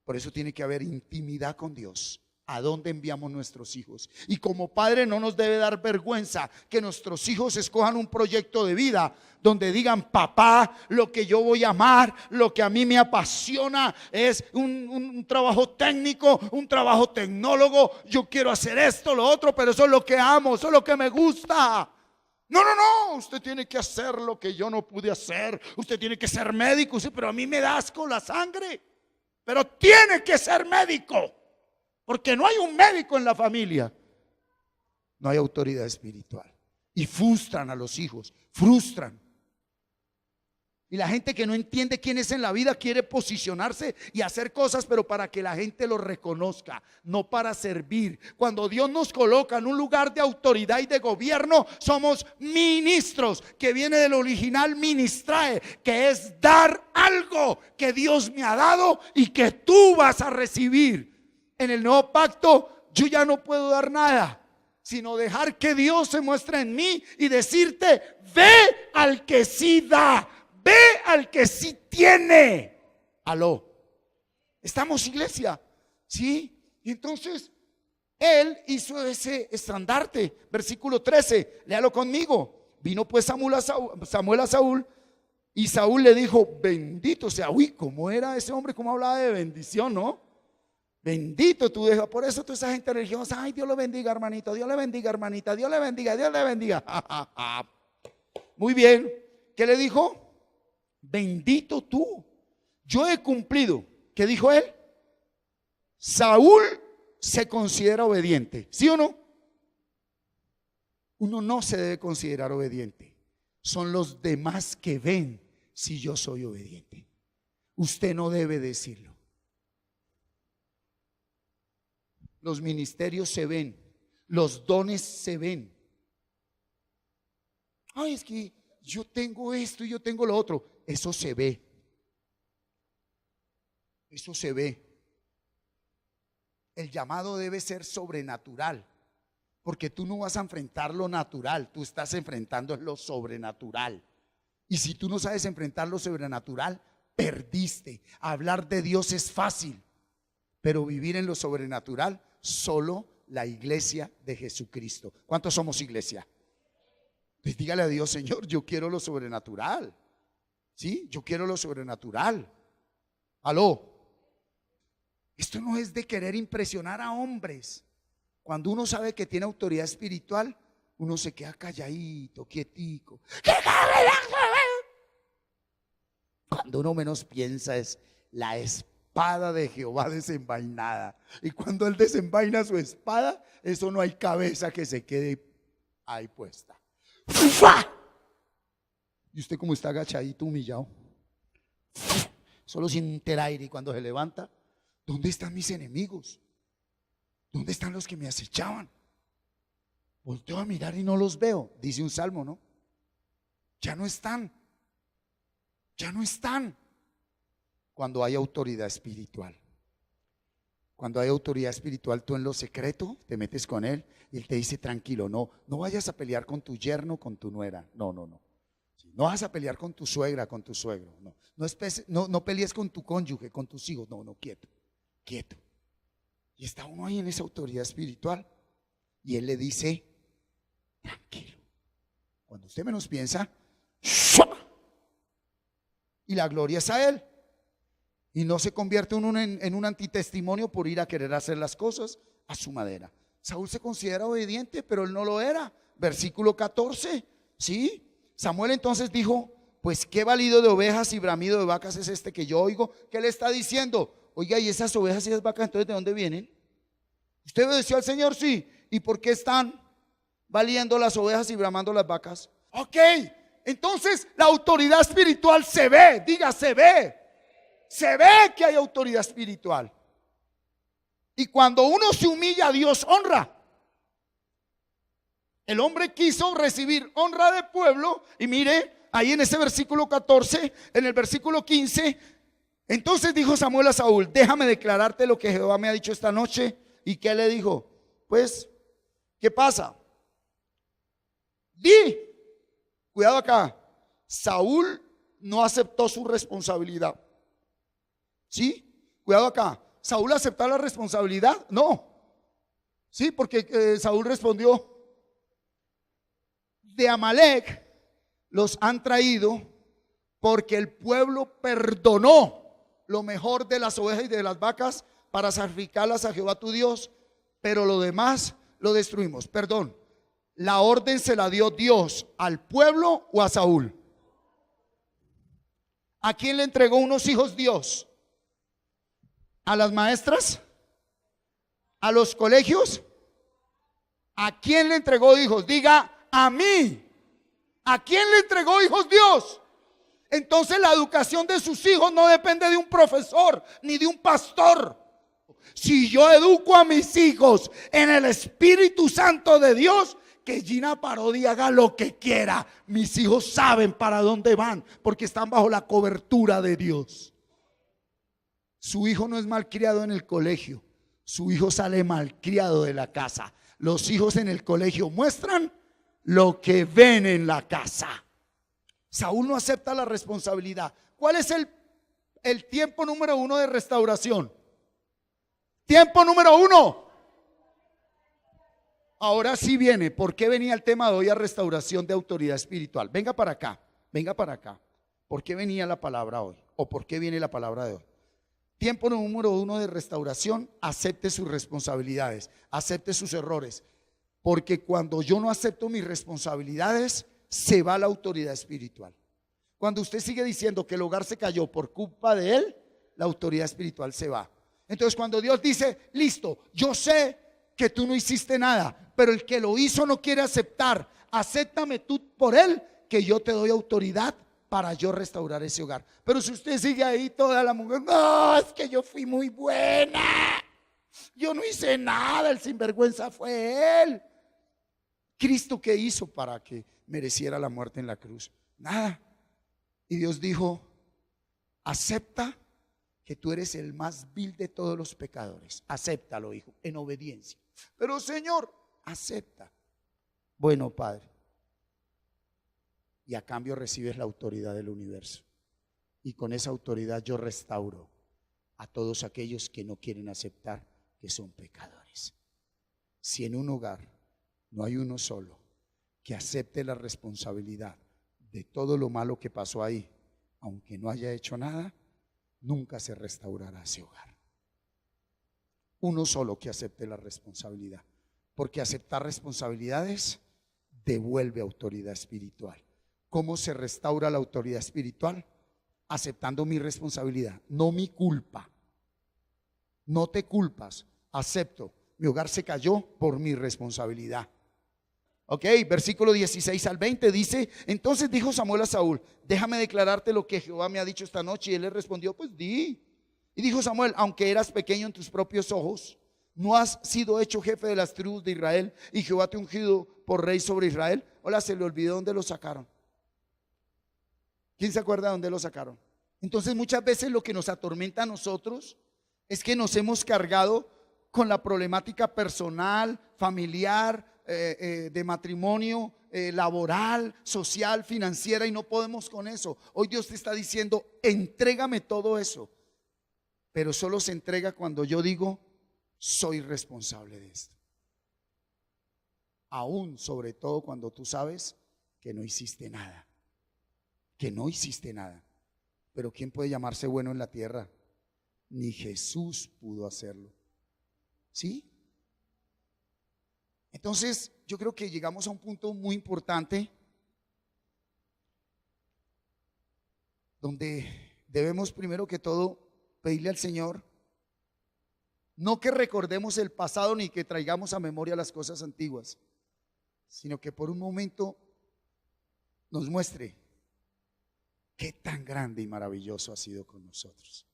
Speaker 1: Por eso tiene que haber intimidad con Dios. ¿A dónde enviamos nuestros hijos? Y como padre no nos debe dar vergüenza que nuestros hijos escojan un proyecto de vida donde digan: papá, lo que yo voy a amar, lo que a mí me apasiona es un trabajo técnico, un trabajo tecnólogo. Yo quiero hacer esto, lo otro, pero eso es lo que amo, eso es lo que me gusta. No, usted tiene que hacer lo que yo no pude hacer. Usted tiene que ser médico, sí, pero a mí me da asco la sangre. Pero tiene que ser médico. Porque no hay un médico en la familia. No hay autoridad espiritual. Y frustran a los hijos, frustran. Y la gente que no entiende quién es en la vida quiere posicionarse y hacer cosas, pero para que la gente lo reconozca, no para servir. Cuando Dios nos coloca en un lugar de autoridad y de gobierno, somos ministros, que viene del original ministrae, que es dar algo que Dios me ha dado y que tú vas a recibir. En el nuevo pacto yo ya no puedo dar nada, sino dejar que Dios se muestre en mí y decirte: ve al que sí da, ve al que sí tiene. Aló, estamos, iglesia, ¿sí? Y entonces él hizo ese estandarte. Versículo 13, léalo conmigo. Vino pues Samuel a Saúl, y Saúl le dijo: bendito sea. Uy, ¿cómo era ese hombre? ¿Cómo hablaba de bendición, no? Bendito tú dejas. Por eso toda esa gente religiosa: ay, Dios lo bendiga, hermanito, Dios le bendiga, hermanita, Dios le bendiga, Dios le bendiga. Muy bien. ¿Qué le dijo? Bendito tú, yo he cumplido. ¿Qué dijo él? Saúl se considera obediente, ¿sí o no? Uno no se debe considerar obediente. Son los demás que ven si yo soy obediente. Usted no debe decirlo. Los ministerios se ven, los dones se ven. Ay, es que yo tengo esto y yo tengo lo otro. Eso se ve. Eso se ve. El llamado debe ser sobrenatural, porque tú no vas a enfrentar lo natural, tú estás enfrentando lo sobrenatural. Y si tú no sabes enfrentar lo sobrenatural, perdiste. Hablar de Dios es fácil, pero vivir en lo sobrenatural, solo la iglesia de Jesucristo. ¿Cuántos somos iglesia? Pues dígale a Dios: Señor, yo quiero lo sobrenatural. ¿Sí? Yo quiero lo sobrenatural. Aló. Esto no es de querer impresionar a hombres. Cuando uno sabe que tiene autoridad espiritual, uno se queda calladito, quietico. Cuando uno menos piensa es la espada de Jehová desenvainada. Y cuando él desenvaina su espada, eso no hay cabeza que se quede ahí puesta. ¡Fua! Y usted, como está agachadito, humillado, solo siente el aire. Y cuando se levanta: ¿dónde están mis enemigos? ¿Dónde están los que me acechaban? Volteo a mirar y no los veo, dice un salmo, ¿no? Ya no están. Ya no están. Cuando hay autoridad espiritual. Cuando hay autoridad espiritual, tú en lo secreto te metes con él y él te dice, tranquilo, no vayas a pelear con tu yerno, con tu nuera. No. No vas a pelear con tu suegra, con tu suegro. No pelees con tu cónyuge, con tus hijos. No, quieto. Y está uno ahí en esa autoridad espiritual. Y él le dice, tranquilo. Cuando usted menos piensa, ¡shua! Y la gloria es a él. Y no se convierte uno en un antitestimonio por ir a querer hacer las cosas a su manera. Saúl se considera obediente, pero él no lo era. Versículo 14, ¿sí? Samuel entonces dijo, pues qué balido de ovejas y bramido de vacas es este que yo oigo. ¿Qué le está diciendo? Oiga, ¿y esas ovejas y esas vacas entonces de dónde vienen? ¿Usted obedeció al Señor? Sí. ¿Y por qué están baliendo las ovejas y bramando las vacas? Ok, entonces la autoridad espiritual se ve, diga, se ve. Se ve que hay autoridad espiritual. Y cuando uno se humilla, Dios honra. El hombre quiso recibir honra de pueblo. Y mire, ahí en ese versículo 14, en el versículo 15, entonces dijo Samuel a Saúl, déjame declararte lo que Jehová me ha dicho esta noche. ¿Y qué le dijo? Pues, ¿qué pasa? Cuidado acá, Saúl no aceptó su responsabilidad. ¿Sí? Cuidado acá. ¿Saúl aceptó la responsabilidad? No. Sí, porque Saúl respondió, de Amalec los han traído porque el pueblo perdonó lo mejor de las ovejas y de las vacas para sacrificarlas a Jehová tu Dios, pero lo demás lo destruimos. Perdón, ¿la orden se la dio Dios al pueblo o a Saúl? ¿A quién le entregó unos hijos Dios? ¿A las maestras? ¿A los colegios? ¿A quién le entregó hijos? Diga, a mí. ¿A quién le entregó hijos Dios? Entonces la educación de sus hijos no depende de un profesor ni de un pastor. Si yo educo a mis hijos en el Espíritu Santo de Dios, que Gina Parodi haga lo que quiera. Mis hijos saben para dónde van porque están bajo la cobertura de Dios. Su hijo no es malcriado en el colegio, su hijo sale malcriado de la casa. Los hijos en el colegio muestran lo que ven en la casa. Saúl no acepta la responsabilidad. ¿Cuál es el tiempo número 1 de restauración? Tiempo número 1. Ahora sí viene. ¿Por qué venía el tema de hoy a restauración de autoridad espiritual? Venga para acá, venga para acá. ¿Por qué venía la palabra hoy? ¿O por qué viene la palabra de hoy? Tiempo número 1 de restauración, acepte sus responsabilidades, acepte sus errores. Porque cuando yo no acepto mis responsabilidades, se va la autoridad espiritual. Cuando usted sigue diciendo que el hogar se cayó por culpa de él, la autoridad espiritual se va. Entonces cuando Dios dice, listo, yo sé que tú no hiciste nada, pero el que lo hizo no quiere aceptar, acéptame tú por él, que yo te doy autoridad para yo restaurar ese hogar. Pero si usted sigue ahí toda la mujer, no, es que yo fui muy buena, yo no hice nada, el sinvergüenza fue él. ¿Cristo qué hizo para que mereciera la muerte en la cruz? Nada. Y Dios dijo, acepta que tú eres el más vil de todos los pecadores. Acéptalo, hijo, en obediencia. Pero Señor, acepta. Bueno, Padre. Y a cambio recibes la autoridad del universo. Y con esa autoridad yo restauro a todos aquellos que no quieren aceptar que son pecadores. Si en un hogar no hay uno solo que acepte la responsabilidad de todo lo malo que pasó ahí, aunque no haya hecho nada, nunca se restaurará ese hogar. Uno solo que acepte la responsabilidad, porque aceptar responsabilidades devuelve autoridad espiritual. ¿Cómo se restaura la autoridad espiritual? Aceptando mi responsabilidad, no mi culpa. No te culpas, acepto. Mi hogar se cayó por mi responsabilidad. Ok, versículo 16 al 20 dice, entonces dijo Samuel a Saúl, déjame declararte lo que Jehová me ha dicho esta noche. Y él le respondió, pues di. Y dijo Samuel, aunque eras pequeño en tus propios ojos, ¿no has sido hecho jefe de las tribus de Israel y Jehová te ha ungido por rey sobre Israel? Hola, se le olvidó dónde lo sacaron. ¿Quién se acuerda de dónde lo sacaron? Entonces muchas veces lo que nos atormenta a nosotros es que nos hemos cargado con la problemática personal, familiar, de matrimonio, laboral, social, financiera, y no podemos con eso. Hoy Dios te está diciendo, entrégame todo eso, pero solo se entrega cuando yo digo, soy responsable de esto. Aún, sobre todo, cuando tú sabes que no hiciste nada, pero ¿quién puede llamarse bueno en la tierra? Ni Jesús pudo hacerlo. ¿Sí? Entonces, yo creo que llegamos a un punto muy importante donde debemos primero que todo pedirle al Señor, no que recordemos el pasado ni que traigamos a memoria las cosas antiguas, sino que por un momento nos muestre qué tan grande y maravilloso ha sido con nosotros.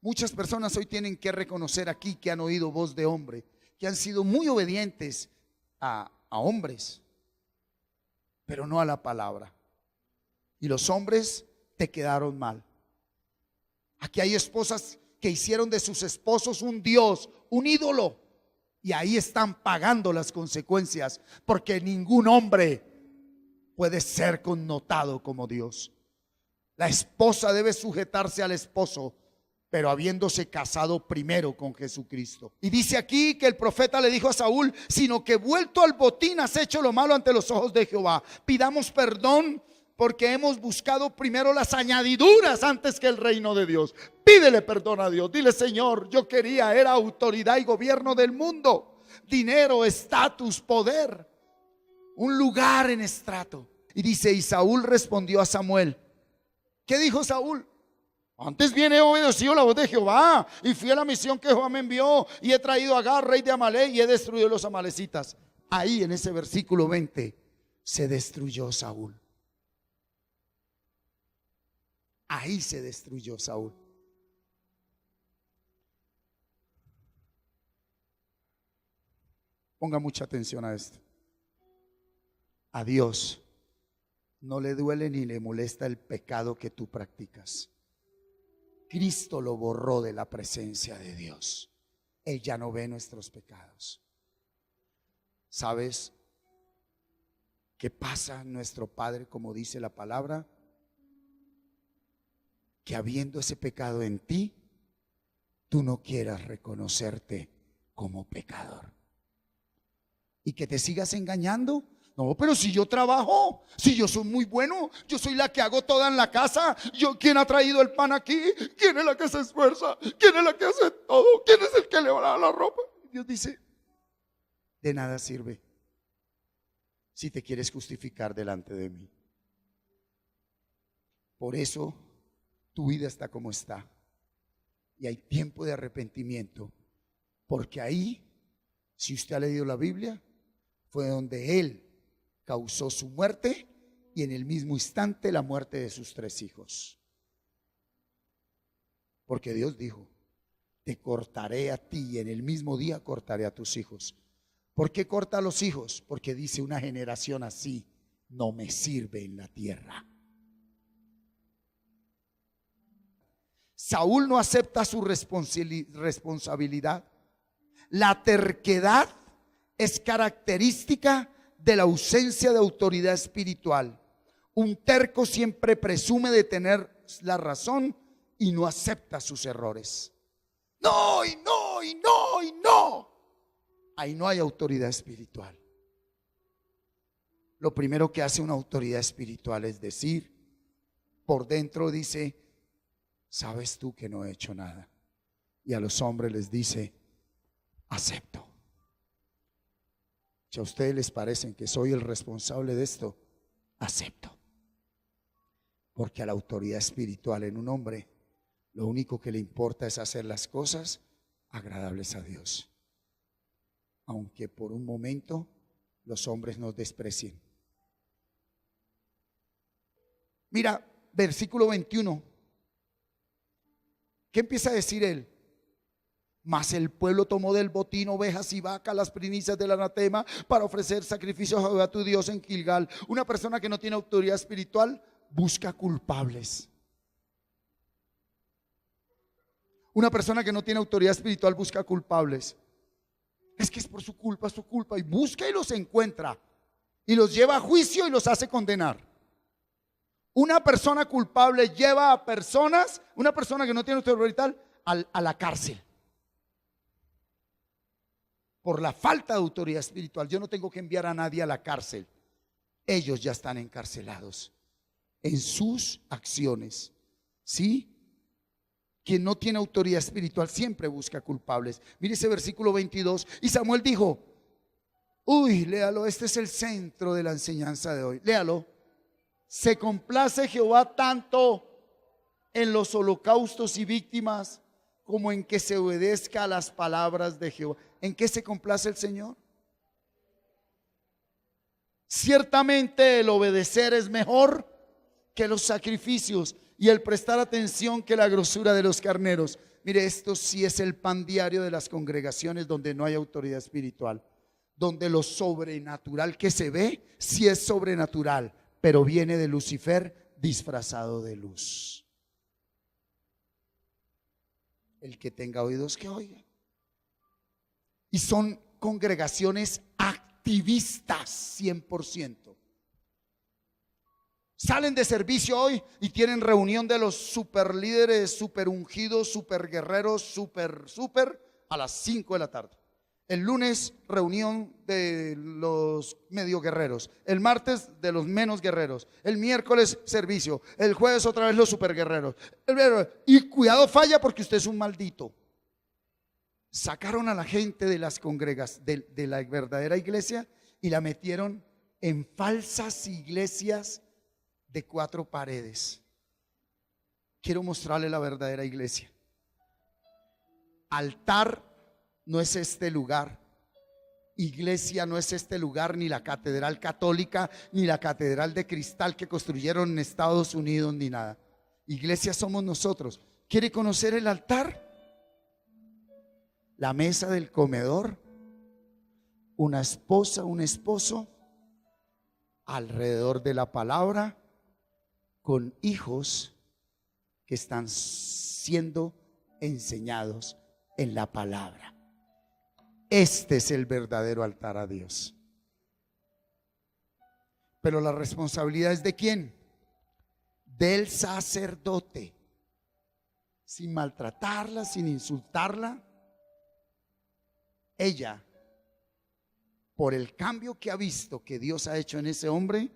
Speaker 1: Muchas personas hoy tienen que reconocer aquí que han oído voz de hombre, que han sido muy obedientes a hombres, pero no a la palabra. Y los hombres te quedaron mal. Aquí hay esposas que hicieron de sus esposos un dios, un ídolo, y ahí están pagando las consecuencias, porque ningún hombre puede ser connotado como Dios. La esposa debe sujetarse al esposo, pero habiéndose casado primero con Jesucristo. Y dice aquí que el profeta le dijo a Saúl, sino que vuelto al botín has hecho lo malo ante los ojos de Jehová. Pidamos perdón porque hemos buscado primero las añadiduras antes que el reino de Dios. Pídele perdón a Dios. Dile, Señor, yo era autoridad y gobierno del mundo, dinero, estatus, poder, un lugar en estrato. Y dice, y Saúl respondió a Samuel. ¿Qué dijo Saúl? Antes bien he obedecido la voz de Jehová y fui a la misión que Jehová me envió y he traído a Agar, rey de Amalek, y he destruido los amalecitas. Ahí en ese versículo 20 se destruyó Saúl. Ahí se destruyó Saúl. Ponga mucha atención a esto. A Dios no le duele ni le molesta el pecado que tú practicas. Cristo lo borró de la presencia de Dios. Él ya no ve nuestros pecados. ¿Sabes qué pasa nuestro Padre, como dice la palabra? Que habiendo ese pecado en ti, tú no quieras reconocerte como pecador. Y que te sigas engañando. No, pero si yo trabajo, si yo soy muy bueno, yo soy la que hago toda en la casa. ¿Quién ha traído el pan aquí? ¿Quién es la que se esfuerza? ¿Quién es la que hace todo? ¿Quién es el que le va la ropa? Dios dice, de nada sirve si te quieres justificar delante de mí. Por eso tu vida está como está. Y hay tiempo de arrepentimiento. Porque ahí, si usted ha leído la Biblia, fue donde Él causó su muerte y en el mismo instante la muerte de sus 3 hijos. Porque Dios dijo, te cortaré a ti y en el mismo día cortaré a tus hijos. ¿Por qué corta a los hijos? Porque dice, una generación así no me sirve en la tierra. Saúl no acepta su responsabilidad. La terquedad es característica de la ausencia de autoridad espiritual. Un terco siempre presume de tener la razón y no acepta sus errores. No, y no, y no, y no. Ahí no hay autoridad espiritual. Lo primero que hace una autoridad espiritual es decir, por dentro dice, sabes tú que no he hecho nada. Y a los hombres les dice, acepto. Si a ustedes les parecen que soy el responsable de esto, acepto. Porque a la autoridad espiritual en un hombre, lo único que le importa es hacer las cosas agradables a Dios. Aunque por un momento los hombres nos desprecien. Mira, versículo 21. ¿Qué empieza a decir él? Mas el pueblo tomó del botín ovejas y vacas, las primicias del anatema, para ofrecer sacrificios a Jehová tu Dios en Gilgal. Una persona que no tiene autoridad espiritual busca culpables. Una persona que no tiene autoridad espiritual busca culpables. Es que es por su culpa, es su culpa. Y busca y los encuentra. Y los lleva a juicio y los hace condenar. Una persona culpable lleva a personas, una persona que no tiene autoridad, a la cárcel. Por la falta de autoridad espiritual. Yo no tengo que enviar a nadie a la cárcel. Ellos ya están encarcelados en sus acciones. ¿Sí? Quien no tiene autoridad espiritual siempre busca culpables. Mire ese versículo 22. Y Samuel dijo, léalo, este es el centro de la enseñanza de hoy. Léalo. Se complace Jehová tanto en los holocaustos y víctimas como en que se obedezca a las palabras de Jehová. ¿En qué se complace el Señor? Ciertamente el obedecer es mejor que los sacrificios y el prestar atención que la grosura de los carneros. Mire, esto sí es el pan diario de las congregaciones donde no hay autoridad espiritual, donde lo sobrenatural que se ve sí es sobrenatural, pero viene de Lucifer disfrazado de luz. El que tenga oídos que oiga. Y son congregaciones activistas 100%. Salen de servicio hoy y tienen reunión de los super líderes, super ungidos, super guerreros, super a las 5 de la tarde. El lunes reunión de los medio guerreros, el martes de los menos guerreros, el miércoles servicio, el jueves otra vez los super guerreros. Y cuidado, falla porque usted es un maldito. Sacaron a la gente de las congregaciones, de la verdadera iglesia, y la metieron en falsas iglesias de 4 paredes. Quiero mostrarle la verdadera iglesia. Altar no es este lugar. Iglesia no es este lugar, ni la catedral católica, ni la catedral de cristal que construyeron en Estados Unidos, ni nada. Iglesia somos nosotros. ¿Quiere conocer el altar? La mesa del comedor, una esposa, un esposo, alrededor de la palabra, con hijos que están siendo enseñados en la palabra. Este es el verdadero altar a Dios. Pero la responsabilidad es ¿de quién? Del sacerdote. Sin maltratarla, sin insultarla. Ella, por el cambio que ha visto que Dios ha hecho en ese hombre,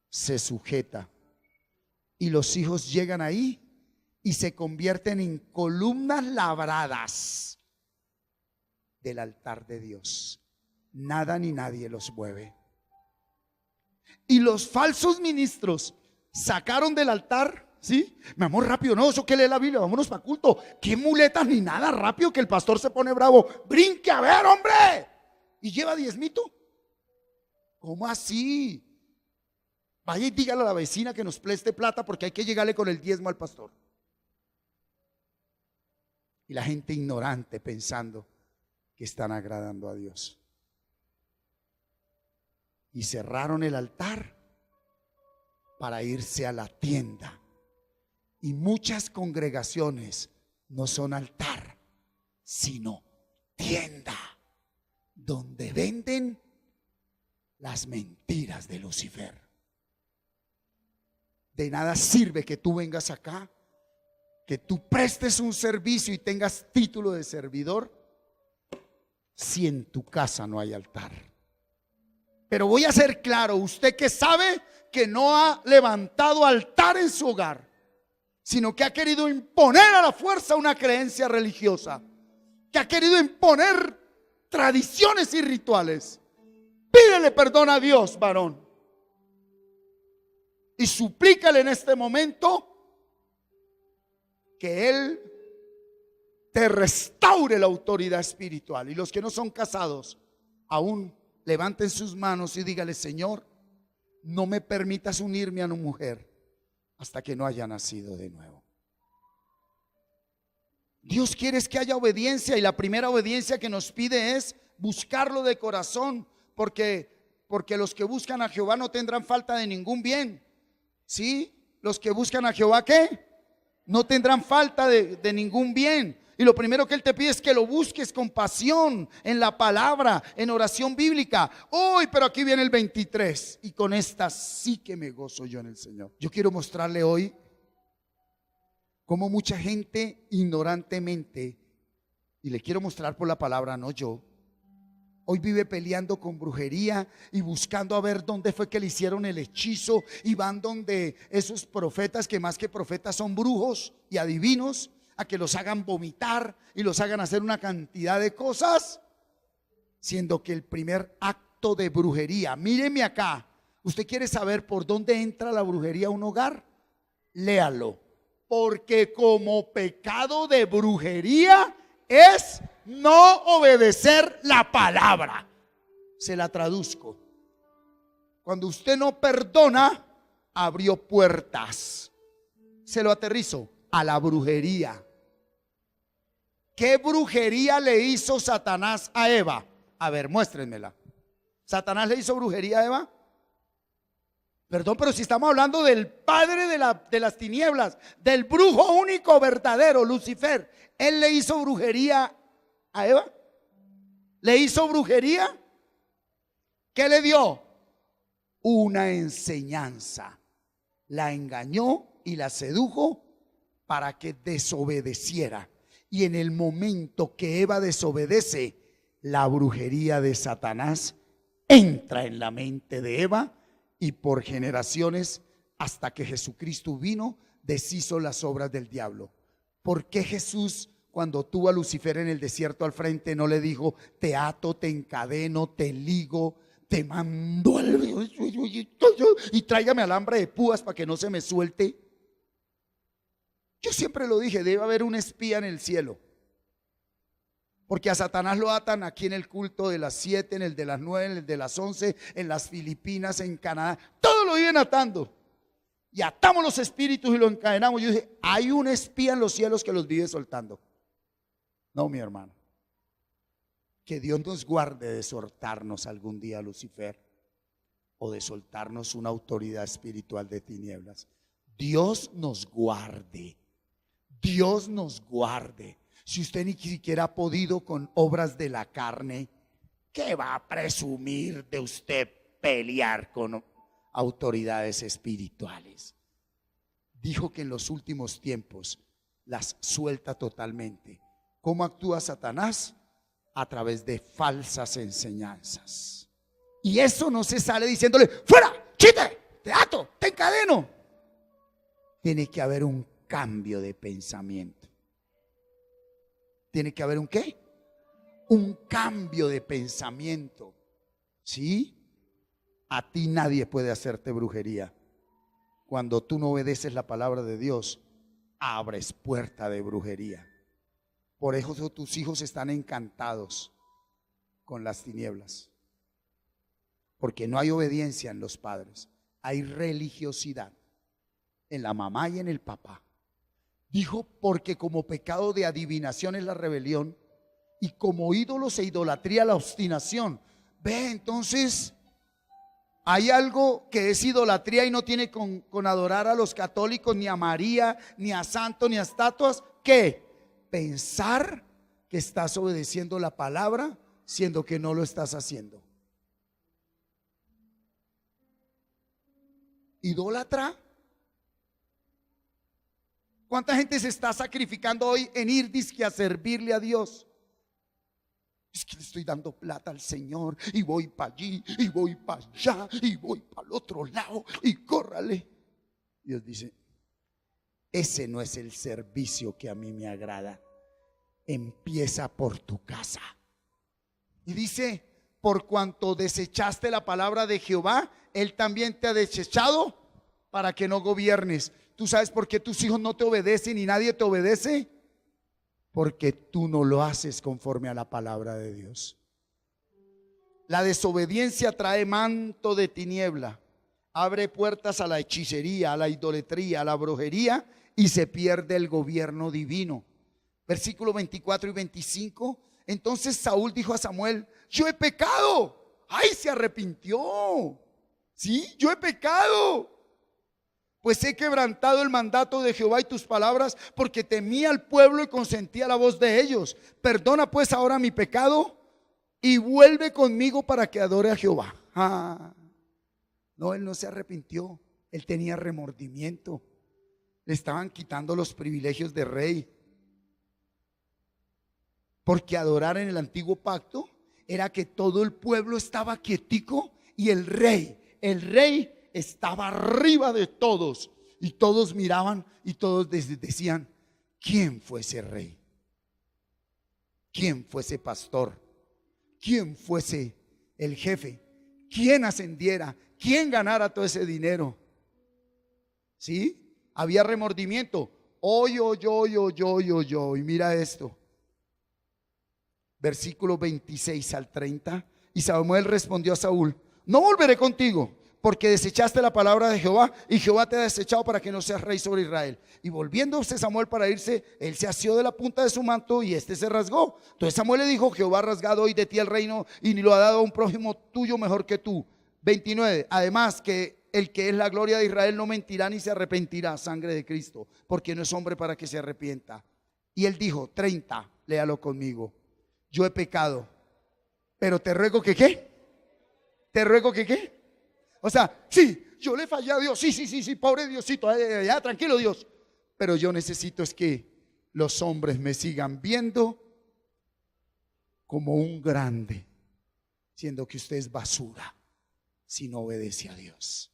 Speaker 1: se sujeta. Y los hijos llegan ahí y se convierten en columnas labradas del altar de Dios. Nada ni nadie los mueve. Y los falsos ministros sacaron del altar, ¿sí? Mi amor, rápido, no, eso que lee la Biblia, vámonos para culto. ¿Qué muletas ni nada? Rápido que el pastor se pone bravo. Brinque a ver, hombre. Y lleva diezmito. ¿Cómo así? Vaya y dígale a la vecina que nos preste plata porque hay que llegarle con el diezmo al pastor. Y la gente ignorante pensando que están agradando a Dios. Y cerraron el altar para irse a la tienda. Y muchas congregaciones no son altar, sino tienda, donde venden las mentiras de Lucifer. De nada sirve que tú vengas acá, que tú prestes un servicio y tengas título de servidor, si en tu casa no hay altar. Pero voy a ser claro, usted que sabe que no ha levantado altar en su hogar, sino que ha querido imponer a la fuerza una creencia religiosa, que ha querido imponer tradiciones y rituales, pídele perdón a Dios, varón, y suplícale en este momento que Él te restaure la autoridad espiritual. Y los que no son casados, aún levanten sus manos y dígale: Señor, no me permitas unirme a una mujer hasta que no haya nacido de nuevo. Dios quiere que haya obediencia, y la primera obediencia que nos pide es buscarlo de corazón, porque los que buscan a Jehová no tendrán falta de ningún bien. ¿Sí? Los que buscan a Jehová, ¿qué? No tendrán falta de ningún bien. Y lo primero que Él te pide es que lo busques con pasión en la palabra, en oración bíblica. Uy, pero aquí viene el 23 y con esta sí que me gozo yo en el Señor. Yo quiero mostrarle hoy cómo mucha gente ignorantemente, y le quiero mostrar por la palabra, no yo, hoy vive peleando con brujería y buscando a ver dónde fue que le hicieron el hechizo, y van donde esos profetas que más que profetas son brujos y adivinos, a que los hagan vomitar y los hagan hacer una cantidad de cosas, siendo que el primer acto de brujería, míreme acá, ¿usted quiere saber por dónde entra la brujería a un hogar? Léalo, porque como pecado de brujería es no obedecer la palabra. Se la traduzco: cuando usted no perdona, abrió puertas. Se lo aterrizo: a la brujería. ¿Qué brujería le hizo Satanás a Eva? A ver, muéstrenmela. ¿Satanás le hizo brujería a Eva? Perdón, pero si estamos hablando del padre de las tinieblas, del brujo único verdadero, Lucifer, ¿él le hizo brujería a Eva? ¿Le hizo brujería? ¿Qué le dio? Una enseñanza. La engañó y la sedujo para que desobedeciera. Y en el momento que Eva desobedece, la brujería de Satanás entra en la mente de Eva, y por generaciones, hasta que Jesucristo vino, deshizo las obras del diablo. ¿Por qué Jesús, cuando tuvo a Lucifer en el desierto al frente, no le dijo: te ato, te encadeno, te ligo, te mando y tráigame alambre de púas para que no se me suelte? Yo siempre lo dije, debe haber un espía en el cielo, porque a Satanás lo atan aquí en el culto de las 7, en el de las 9, en el de las 11, en las Filipinas, en Canadá. Todo lo viven atando. Y atamos los espíritus y los encadenamos. Yo dije, hay un espía en los cielos que los vive soltando. No, mi hermano. Que Dios nos guarde de soltarnos algún día a Lucifer, o de soltarnos una autoridad espiritual de tinieblas. Dios nos guarde. Dios nos guarde. Si usted ni siquiera ha podido con obras de la carne, ¿qué va a presumir de usted pelear con autoridades espirituales? Dijo que en los últimos tiempos las suelta totalmente. ¿Cómo actúa Satanás? A través de falsas enseñanzas. Y eso no se sale diciéndole: fuera, chite, te ato, te encadeno. Tiene que haber un cambio de pensamiento. ¿Tiene que haber un qué? Un cambio de pensamiento. ¿Sí? A ti nadie puede hacerte brujería. Cuando tú no obedeces la palabra de Dios, abres puerta de brujería. Por eso tus hijos están encantados con las tinieblas, porque no hay obediencia en los padres, hay religiosidad en la mamá y en el papá. Dijo: porque como pecado de adivinación es la rebelión, y como ídolos e idolatría la obstinación. Ve, entonces hay algo que es idolatría y no tiene con adorar a los católicos, ni a María, ni a santos, ni a estatuas. ¿Qué? Pensar que estás obedeciendo la palabra, siendo que no lo estás haciendo. Idólatra. ¿Cuánta gente se está sacrificando hoy en ir dizque a servirle a Dios? Es que le estoy dando plata al Señor, y voy para allí, y voy para allá, y voy para el otro lado, y córrale. Dios dice: ese no es el servicio que a mí me agrada. Empieza por tu casa. Y dice: por cuanto desechaste la palabra de Jehová, Él también te ha desechado para que no gobiernes. ¿Tú sabes por qué tus hijos no te obedecen y nadie te obedece? Porque tú no lo haces conforme a la palabra de Dios. La desobediencia trae manto de tiniebla, abre puertas a la hechicería, a la idolatría, a la brujería, y se pierde el gobierno divino. Versículo 24 y 25. Entonces Saúl dijo a Samuel: yo he pecado. Ay, se arrepintió. Sí, yo he pecado. Pues he quebrantado el mandato de Jehová y tus palabras, porque temía al pueblo y consentía la voz de ellos. Perdona pues ahora mi pecado y vuelve conmigo para que adore a Jehová. No, él no se arrepintió, él tenía remordimiento. Le estaban quitando los privilegios de rey. Porque adorar en el antiguo pacto era que todo el pueblo estaba quietico y el rey estaba arriba de todos. Y todos miraban y todos decían: ¿quién fue ese rey? ¿Quién fue ese pastor? ¿Quién fuese el jefe? ¿Quién ascendiera? ¿Quién ganara todo ese dinero? ¿Sí? Había remordimiento. Y mira esto. Versículo 26 al 30. Y Samuel respondió a Saúl: no volveré contigo, porque desechaste la palabra de Jehová, y Jehová te ha desechado para que no seas rey sobre Israel. Y volviéndose Samuel para irse, él se asió de la punta de su manto y este se rasgó. Entonces Samuel le dijo: Jehová ha rasgado hoy de ti el reino y ni lo ha dado a un prójimo tuyo mejor que tú. 29. Además que el que es la gloria de Israel no mentirá ni se arrepentirá, sangre de Cristo, porque no es hombre para que se arrepienta. Y él dijo, 30, léalo conmigo: yo he pecado, pero te ruego que ¿qué? Te ruego que ¿qué? O sea, sí, yo le fallé a Dios, sí, pobre Diosito, ya tranquilo Dios, pero yo necesito es que los hombres me sigan viendo como un grande, siendo que usted es basura si no obedece a Dios.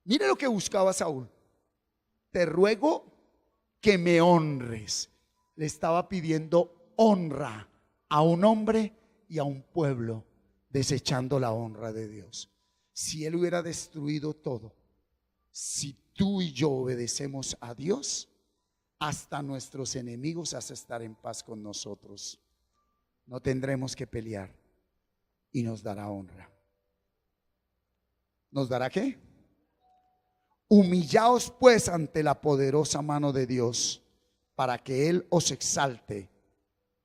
Speaker 1: Mire lo que buscaba Saúl: te ruego que me honres. Le estaba pidiendo honra a un hombre y a un pueblo, desechando la honra de Dios. Si él hubiera destruido todo, si tú y yo obedecemos a Dios, hasta nuestros enemigos hacen estar en paz con nosotros. No tendremos que pelear y nos dará honra. ¿Nos dará qué? Humillaos pues ante la poderosa mano de Dios, para que Él os exalte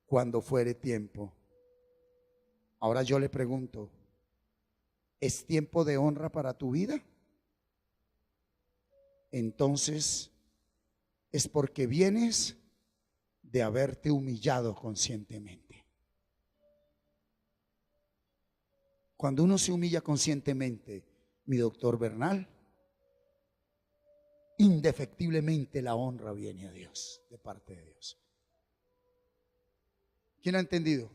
Speaker 1: cuando fuere tiempo. Ahora yo le pregunto: ¿es tiempo de honra para tu vida? Entonces es porque vienes de haberte humillado conscientemente. Cuando uno se humilla conscientemente, mi doctor Bernal, indefectiblemente la honra viene a Dios, de parte de Dios. ¿Quién ha entendido?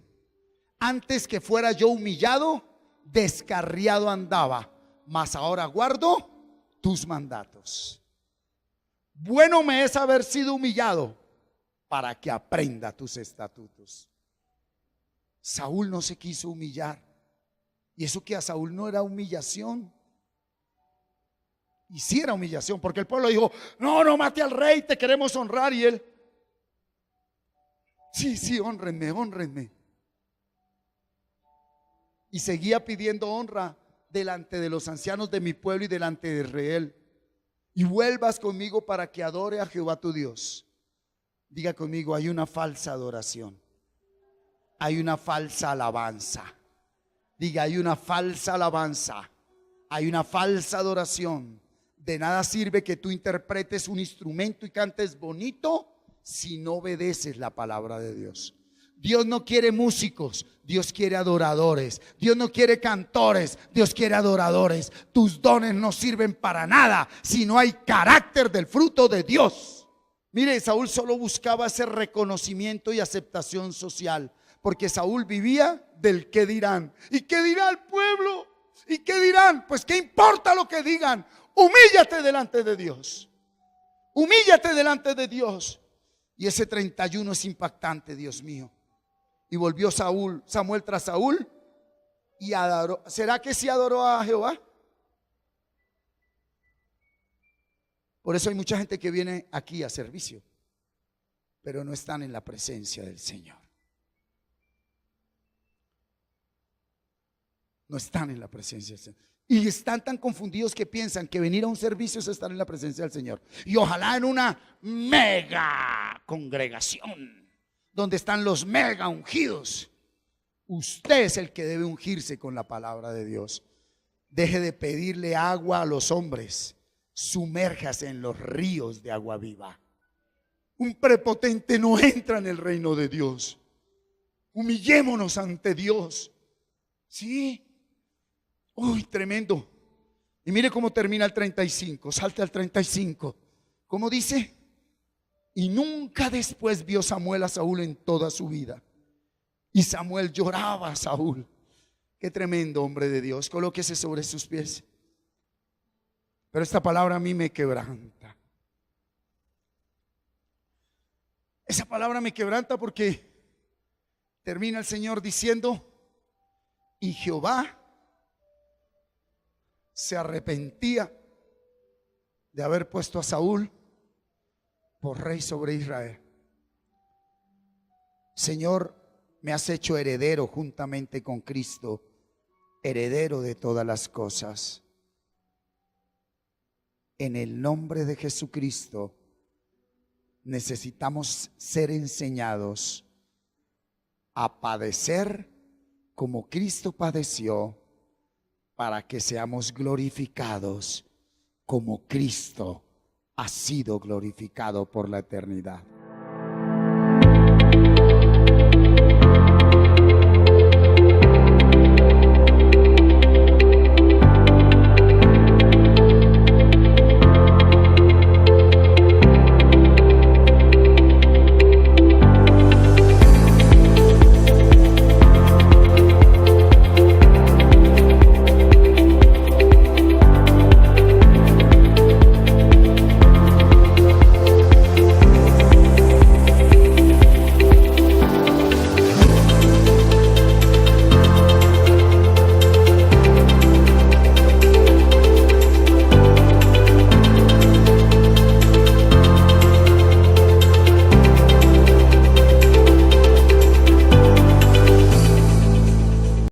Speaker 1: Antes que fuera yo humillado, descarriado andaba, mas ahora guardo tus mandatos. Bueno me es haber sido humillado, para que aprenda tus estatutos. Saúl no se quiso humillar, y eso que a Saúl no era humillación. Y sí era humillación, porque el pueblo dijo: no mate al rey, te queremos honrar. Y él: sí, honrenme. Y seguía pidiendo honra delante de los ancianos de mi pueblo y delante de Israel. Y vuelvas conmigo para que adore a Jehová tu Dios. Diga conmigo: hay una falsa adoración, hay una falsa alabanza. Diga: hay una falsa alabanza, hay una falsa adoración. De nada sirve que tú interpretes un instrumento y cantes bonito si no obedeces la palabra de Dios. Dios no quiere músicos, Dios quiere adoradores. Dios no quiere cantores, Dios quiere adoradores. Tus dones no sirven para nada si no hay carácter del fruto de Dios. Mire, Saúl solo buscaba ese reconocimiento y aceptación social, porque Saúl vivía del qué dirán. ¿Y qué dirá el pueblo? ¿Y qué dirán? Pues qué importa lo que digan. Humíllate delante de Dios. Humíllate delante de Dios. Y ese 31 es impactante, Dios mío. Y volvió Samuel tras Saúl y adoró. ¿Será que sí adoró a Jehová? Por eso hay mucha gente que viene aquí a servicio, pero no están en la presencia del Señor. No están en la presencia del Señor. Y están tan confundidos que piensan que venir a un servicio es estar en la presencia del Señor. Y ojalá en una mega congregación donde están los mega ungidos. Usted es el que debe ungirse con la palabra de Dios. Deje de pedirle agua a los hombres. sumérjase en los ríos de agua viva. Un prepotente no entra en el reino de Dios. Humillémonos ante Dios. Sí. Uy, tremendo. Y mire cómo termina el 35. Salte al 35. ¿Cómo dice? Y nunca después vio Samuel a Saúl en toda su vida. Y Samuel lloraba a Saúl. Qué tremendo hombre de Dios. Colóquese sobre sus pies. Pero esta palabra a mí me quebranta. Esa palabra me quebranta porque termina el Señor diciendo: y Jehová se arrepentía de haber puesto a Saúl por rey sobre Israel. Señor, me has hecho heredero juntamente con Cristo, heredero de todas las cosas. En el nombre de Jesucristo necesitamos ser enseñados a padecer como Cristo padeció, para que seamos glorificados como Cristo ha sido glorificado por la eternidad.